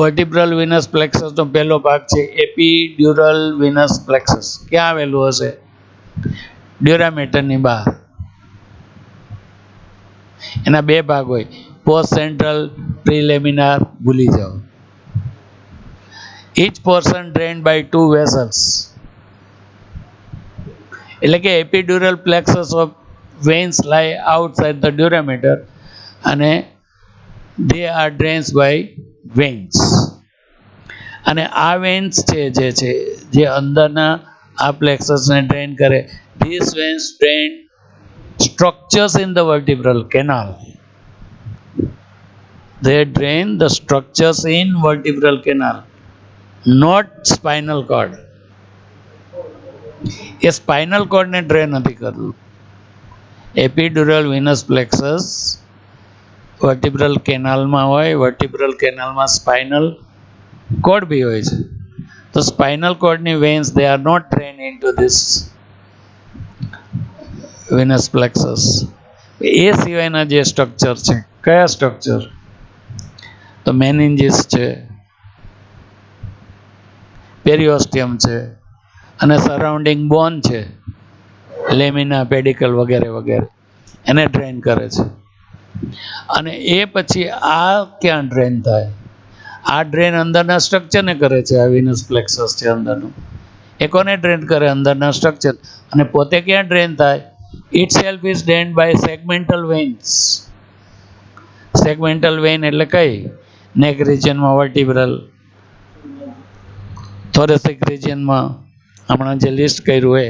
વર્ટિબ્રલ વિનસ પ્લેક્સસનો પહેલો ભાગ છે એપિડ્યુરલ વિનસ પ્લેક્સસ. ક્યાં આવેલું હશે? ડ્યુરામેટરની બહાર. એના 2 ભાગ હોય, પોસ્ટ સેન્ટ્રલ, પ્રિલેમિનાર. ભૂલી જાઓ. each portion drained by 2 vessels. એટલે કે epidural plexus of veins lie outside the durameter અને they are drained by veins. અને આ વેન્સ છે જે અંદરના આ પ્લેક્સસને ડ્રેન કરે. these veins drain structures in the vertebral canal. They drain the structures in vertebral canal, not spinal cord. એ સ્પાઇનલ કોર્ડને ડ્રેન નથી કરતું. એપિડ્યુરલ વિનસ પ્લેક્સસ વર્ટિબ્રલ કેનાલમાં હોય. વર્ટિબ્રલ કેનાલમાં સ્પાઇનલ કોર્ડ બી હોય છે. તો સ્પાઇનલ કોર્ડની veins they are not drain into this venous plexus. એ સિવાયના જે સ્ટ્રક્ચર છે, કયા સ્ટ્રક્ચર? તો મેનિન્જીસ છે, પેરિઓસ્ટિયમ છે અને સરાઉન્ડિંગ બોન છે, લેમિના, પેડિકલ વગેરે વગેરે, એને ડ્રેન કરે છે. અને એ પછી આ ક્યાં ડ્રેન થાય? આ ડ્રેન અંદરના સ્ટ્રક્ચરને કરે છે. આ વિનસ પ્લેક્સસ છે અંદરનું, એ કોને ડ્રેન કરે? અંદરના સ્ટ્રક્ચર. અને પોતે ક્યાં ડ્રેન થાય? Itself is drained by segmental veins. Segmental vein એટલે કઈ? નેક રિજિયનમાં વર્ટિબ્રલ, થોરેસિક રિજિયનમાં હમણાં જે લિસ્ટ કર્યું એ.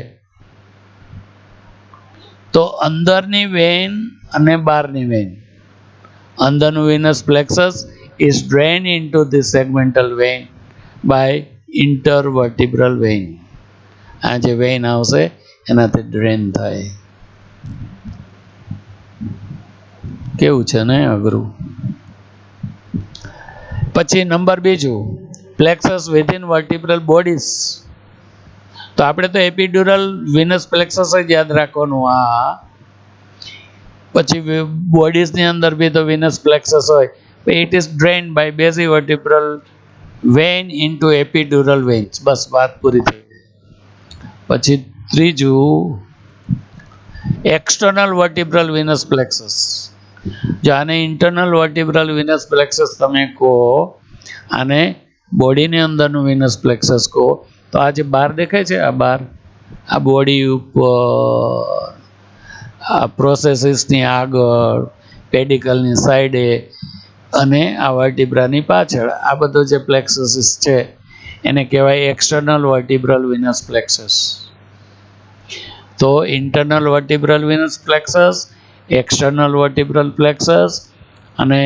તો અંદરની વેઇન અને બહારની વેઇન. અંદરનું venous plexus is drained into the segmental vein by intervertebral vein. આ જે વેઇન આવશે એનાથી ડ્રેન થાય. કેવું છે ને અઘરું. પછી નંબર બીજું, પ્લેક્સસ વિધિન વર્ટિબ્રલ બોડીઝ. તો આપણે તો એપિડ્યુરલ વિનસ પ્લેક્સસ જ યાદ રાખવાનું. પછી બોડીઝની અંદર બી તો વિનસ પ્લેક્સસ હોય. It is drained by basivertebral vein into epidural veins. બસ વાત પૂરી થઈ. પછી ત્રીજું, એક્સટર્નલ વર્ટિબ્રલ વિનસ પ્લેક્સસ. જો આને ઇન્ટરનલ વર્ટિબ્રલ વિનસ પ્લેક્સસ તમે કહો, આને બોડીની અંદરનું વિનસ પ્લેક્સસ કહો, તો આ જે બાર દેખાય છે, આ બાર, આ બોડી ઉપર, આ પ્રોસેસિસની આગળ, પેડિકલની સાઈડે અને આ વર્ટિબ્રાની પાછળ, આ બધો જે પ્લેક્સસ છે એને કહેવાય એક્સટર્નલ વર્ટિબ્રલ વિનસ પ્લેક્સસ. તો internal vertebral venous plexus, external vertebral plexus અને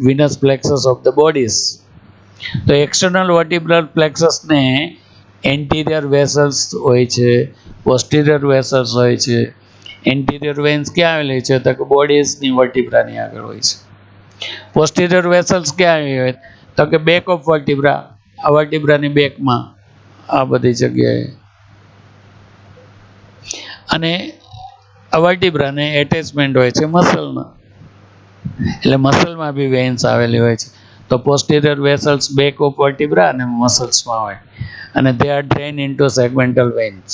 venous plexus of the bodies. તો એક્સટર્નલ વર્ટિબ્રલ પ્લેક્સસને એન્ટિરિયર વેસલ્સ હોય છે, પોસ્ટિરિયર વેસલ્સ હોય છે. એન્ટિરિયર વેન્સ ક્યાં આવેલી છે? તો કે બોડીઝની વર્ટિબ્રાની આગળ હોય છે. પોસ્ટિરિયર વેસલ્સ ક્યાં આવી હોય? તો કે બેક ઓફ વર્ટિબ્રા, આ વર્ટિબ્રાની બેકમાં, આ બધી જગ્યાએ. અને આ વર્ટિબ્રાને એટેચમેન્ટ હોય છે મસલમાં, એટલે મસલમાં બી વેન્સ આવેલી હોય છે. તો પોસ્ટિરિયર વેસલ્સ બેક ઓફ વર્ટિબ્રા અને મસલ્સમાં હોય, અને they are drained into segmental veins.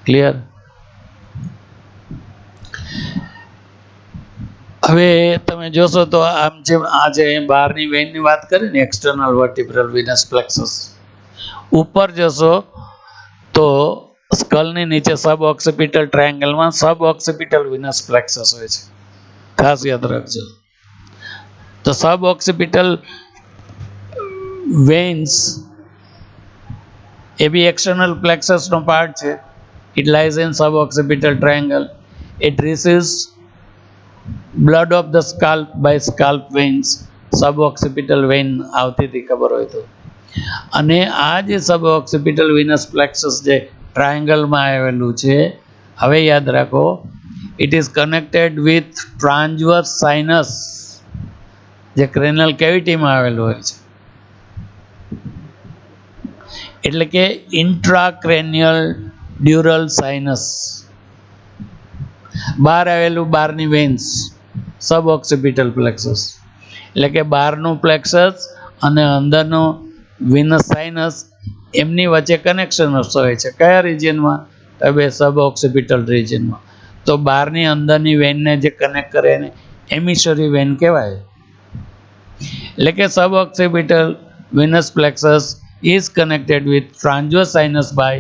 Clear? હવે તમે જોશો તો આમ જેમ આજે બહારની વેઇનની વાત કરી ને, એક્સટર્નલ વર્ટિબ્રલ વિનસ પ્લેક્સસ, ઉપર જશો તો સ્કલની નીચે સબ ઓક્સિપિટલ ટ્રાયેંગલમાં સબ ઓક્સિપિટલ વિનસ પ્લેક્સસ હોય છે. ખાસ યાદ રાખજો. તો સબ ઓક્સિપિટલ વેઇન્સ એ બી એક્સટર્નલ પ્લેક્સસનો પાર્ટ છે. It lies in sub occipital triangle. It receives blood of the scalp by scalp veins. Sub occipital vein આવતી હતી, ખબર હોય તો. અને આ જે સબ ઓક્સિપિટલ વિનસ પ્લેક્સસ જે ટ્રાયેંગલમાં આવેલું છે, હવે યાદ રાખો, it is connected with transverse sinus, જે ક્રેનલ કેવિટીમાં આવેલું હોય છે. એટલે કે ઇન્ટ્રાક્રેનિયલ ડ્યુરલ સાઇનસ. બહાર આવેલું બહારની વેન્સ, સબ ઓક્સિપિટલ પ્લેક્સસ. એટલે કે બહારનું પ્લેક્સસ અને અંદરનું વિનસ સાઇનસ, એમની વચ્ચે કનેક્શન હોય છે. કયા રિજિયનમાં? હવે સબ ઓક્સિપિટલ રિજિયનમાં. તો બહારની અંદરની વેનને જે કનેક્ટ કરે એને એમિશરી વેન કહેવાય. એટલે કે sub occipital venous plexus is connected with transverse sinus by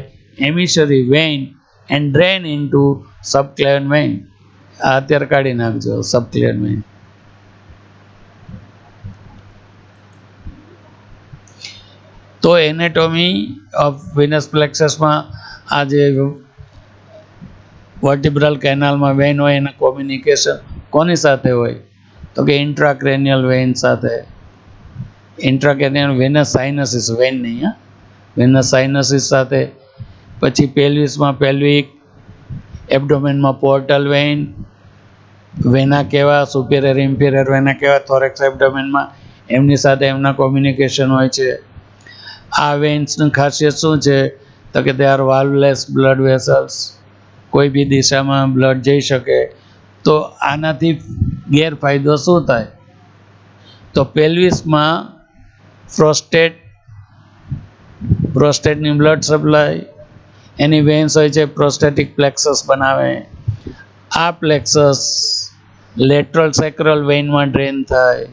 emissary vein and drain into subclavian vein. આ અત્યારે કાઢી નાખજો, subclavian vein. તો એનેટોમી ઓફ વિનસ પ્લેક્સસમાં આ જે વર્ટિબ્રલ કેનાલમાં વેન હોય એના કોમ્યુનિકેશન કોની સાથે હોય? તો કે ઇન્ટ્રાક્રેનિયલ વેન સાથે. ઇન્ટ્રાક્રેનિયલ વેનસ સાઇનસિસ, વેન નહીં, વેનસ સાઇનસિસ સાથે. પછી પેલ્વિસમાં પેલ્વિક, એબડોમેનમાં પોર્ટલ વેઇન, વેના કેવા, સુપિરિયર ઇન્ફિરિયર વેના કેવા, થોરેક્સ એબડોમેનમાં એમની સાથે એમના કોમ્યુનિકેશન હોય છે. આ વેન્સની ખાસિયત શું છે? તો કે દે આર વાલ્વલેસ બ્લડ વેસલ્સ. કોઈ બી દિશામાં બ્લડ જઈ શકે. તો આનાથી ગેરફાયદો શું થાય? તો પેલ્વિસમાં પ્રોસ્ટેટની બ્લડ સપ્લાય, એની વેન્સ હોય છે, પ્રોસ્ટેટિક પ્લેક્સસ બનાવે. આ પ્લેક્સસ લેટરલ સેક્રલ વેઇનમાં ડ્રેન થાય.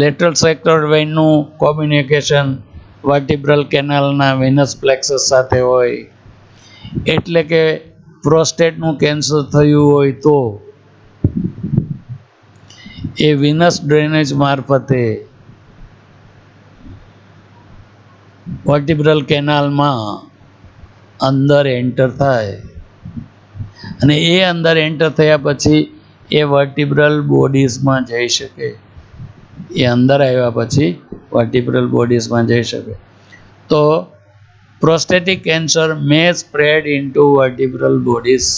લેટરલ સેક્રલ વેઇનનું કોમ્યુનિકેશન વર્ટિબ્રલ કેનાલના વિનસ પ્લેક્સસ સાથે હોય. એટલે કે પ્રોસ્ટેટનું કેન્સર થયું હોય તો એ વિનસ ડ્રેનેજ મારફતે વર્ટિબ્રલ કેનાલમાં અંદર એન્ટર થાય અને એ અંદર એન્ટર થયા પછી એ વર્ટિબ્રલ બોડીઝમાં જઈ શકે. એ અંદર આવ્યા પછી વર્ટિબ્રલ બોડીઝમાં જઈ શકે. તો પ્રોસ્ટેટિક કેન્સર મે સ્પ્રેડ ઇન્ટુ વર્ટિબ્રલ બોડીઝ.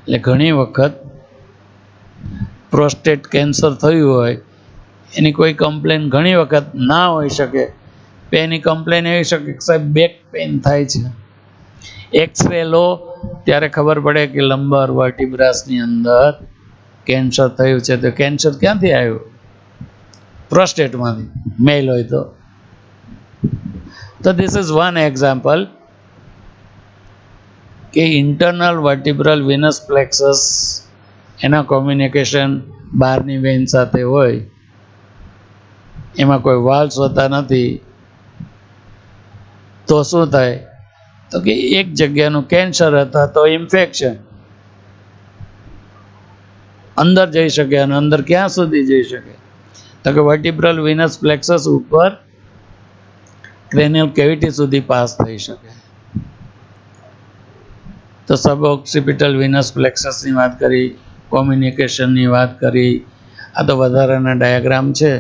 એટલે ઘણી વખત પ્રોસ્ટેટ કેન્સર થયું હોય એની કોઈ કમ્પ્લેન ઘણી વખત ના હોઈ શકે. એની કમ્પ્લેન એવી શકે કે સાહેબ બેક પેઇન થાય છે. એક્સરે લો ત્યારે ખબર પડે કે લંબર વર્ટિબ્રાસની અંદર કેન્સર થયું છે. તો કેન્સર ક્યાંથી આવ્યું? પ્રોસ્ટેટમાંથી, મેલ હોય તો. તો ધીસ ઇઝ વન એક્ઝામ્પલ કે ઇન્ટરનલ વર્ટિબ્રલ વિનસ પ્લેક્સસ એના કોમ્યુનિકેશન બહારની વેન સાથે હોય, એમાં કોઈ વાલ્વ્સ હોતા નથી. તો શું થાય? તો કે એક જગ્યાનું કેન્સર હતા તો ઇન્ફેક્શન અંદર જઈ શકે. અને અંદર ક્યાં સુધી જઈ શકે? તો કે વર્ટિબ્રલ વિનસ પ્લેક્સસ ઉપર ક્રેનિયલ કેવિટી સુધી પાસ થઈ શકે. તો સબ ઓક્સિપિટલ વિનસ પ્લેક્સસની વાત કરી, કોમ્યુનિકેશનની વાત કરી. આ તો વધારાના ડાયાગ્રામ છે.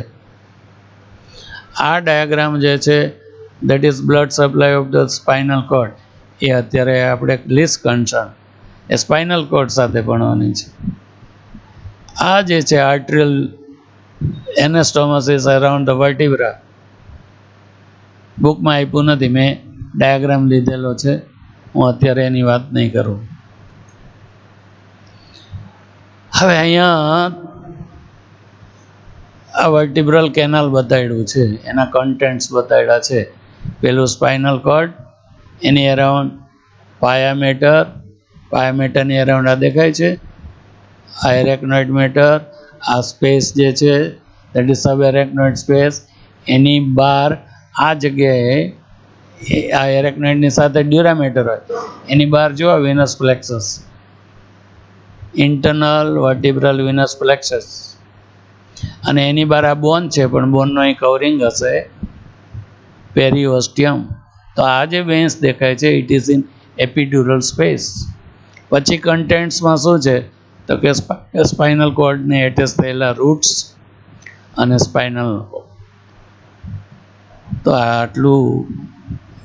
આ ડાયાગ્રામ જે છે that is blood supply of the spinal cord. એ અત્યારે આપણે લીસ્ટ કન્સર્ન એ સ્પાઇનલ કોર્ડ સાથે ભણવાની છે. આ જે છે આર્ટરિયલ એનાસ્ટોમોસિસ અરાઉન્ડ ધ વર્ટિબ્રા, બુકમાં આપ્યું નથી, મેં ડાયાગ્રામ લીધેલો છે. હું અત્યારે એની વાત નહીં કરું. હવે અહીંયા આ વર્ટિબ્રલ કેનાલ બતાડ્યું છે, એના કન્ટેન્ટ્સ બતાડ્યા છે. પેલું સ્પાઇનલ કોર્ડ, એની અરાઉન્ડ પાયામેટર, પાયામેટરની અરાઉન્ડ આ દેખાય છે, આ એરેક્નોઇડ મેટર, આ સ્પેસ જે છે દેટ ઇઝ સબ એરેક્નોઇડ સ્પેસ. એની બહાર આ જગ્યાએ આ એરેક્નોઇડની સાથે ડ્યુરામેટર હોય, એની બહાર જો venous plexus, internal vertebral venous plexus. અને એની બહાર આ બોન છે, પણ બોનનો અહીં કવરિંગ હશે પેરીઓસ્ટિયમ. તો આ જે વેન્સ દેખાય છે it is in epidural space. પછી કન્ટેન્ટ્સમાં શું છે? તો કે સ્પાઇનલ કોર્ડને એટેચ થયેલા રૂટ્સ અને સ્પાઇનલ. તો આટલું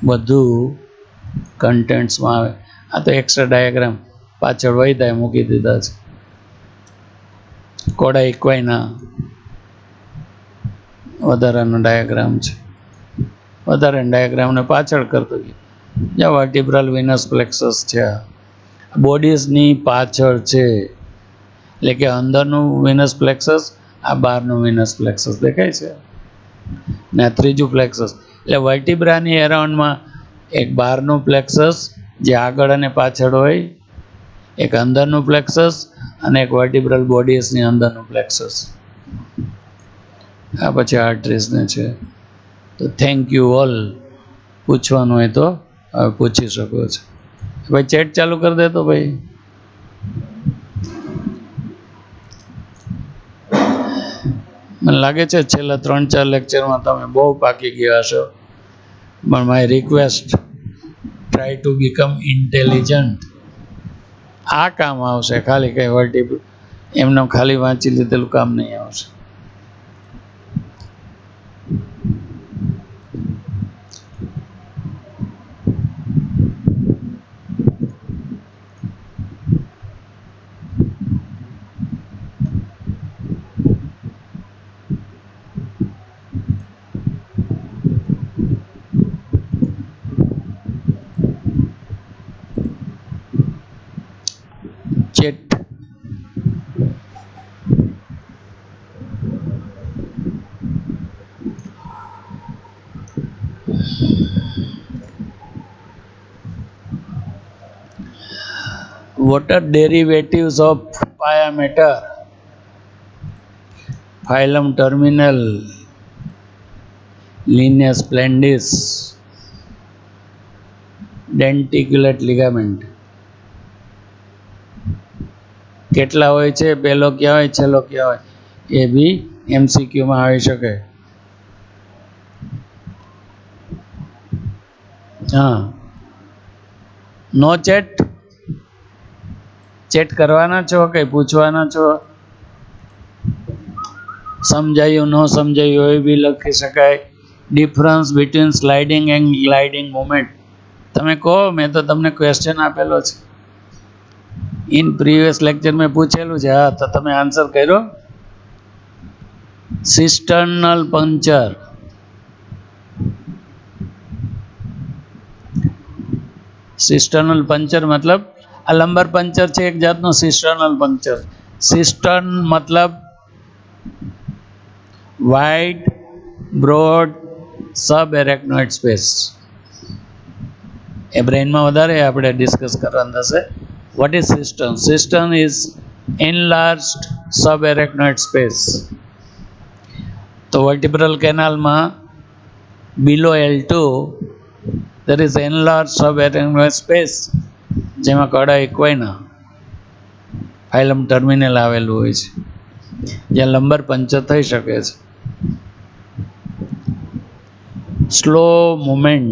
બધું કન્ટેન્ટ્સમાં આવે. આ તો એક્સ્ટ્રા ડાયાગ્રામ પાછળ વહીતા મૂકી દીધા છે. કોડા ઇક્વાઈના વધારાનો ડાયાગ્રામ છે. વધારાના ડાયાગ્રામને પાછળ કરતો ગયો. જ્યાં વર્ટિબ્રલ વિનસ પ્લેક્સસ છે, બોડીઝની પાછળ છે. એટલે કે અંદરનું વિનસ પ્લેક્સસ, આ બહારનું વિનસ પ્લેક્સસ દેખાય છે, ને આ ત્રીજું પ્લેક્સસ. એટલે વર્ટિબ્રાની એરાઉન્ડમાં એક બહારનું પ્લેક્સસ જે આગળ અને પાછળ હોય, એક અંદરનું પ્લેક્સસ, અને એક વર્ટિબ્રલ બોડીઝની અંદરનું પ્લેક્સસ. આ પછી આર્ટરીઝને છે. તો થેન્ક યુ ઓલ. પૂછવાનું હોય તો હવે પૂછી શકો છો. ભાઈ ચેટ ચાલુ કરી દેતો ભાઈ. મને લાગે છે છેલ્લા 3-4 લેક્ચરમાં તમે બહુ પાકી ગયા હશો. પણ my request, try to become intelligent. આ કામ આવશે, ખાલી કંઈ વર્ટિબ્રલ એમને ખાલી વાંચી લીધેલું કામ નહીં આવશે. Chat what are derivatives of pyometer? Phylum terminal, linea splendis, denticulate ligament. કેટલા હોય છે, પહેલો ક્યાં હોય, છેલ્લો ક્યાં હોય, એ બી એમસીક્યુમાં આવી શકે. હા, નો ચેટ, ચેટ કરવાના છો કે પૂછવાના છો? સમજાયું ન સમજાયું એ બી લખી શકાય. Difference between sliding and gliding moment. તમે કહો, મેં તો તમને ક્વેશ્ચન આપેલો છે. ઇન પ્રીવિયસ લેક્ચર મેં પૂછેલું છે. હા, તો તમે આન્સર કર્યો. સિસ્ટર્નલ પંચર. સિસ્ટર્નલ પંચર મતલબ આ લંબર પંચર છે, એક જાતનો સિસ્ટર્નલ પંચર. સિસ્ટર્ન મતલબ વાઇડ, બ્રોડ, સબ એરેક્નોઇડ સ્પેસ. એ બ્રેઇનમાં વધારે આપણે ડિસ્કસ કરવાનું થશે. What is cistern? Cistern is enlarged subarachnoid space. તો વર્ટિબ્રલ કેનાલમાં બિલો L2 there is enlarged subarachnoid space, જેમાં કડા ઇક્વાઇના ફાઇલમ ટર્મિનલ આવેલું હોય છે, જ્યાં લંબર પંચર થઈ શકે છે. Slow moment.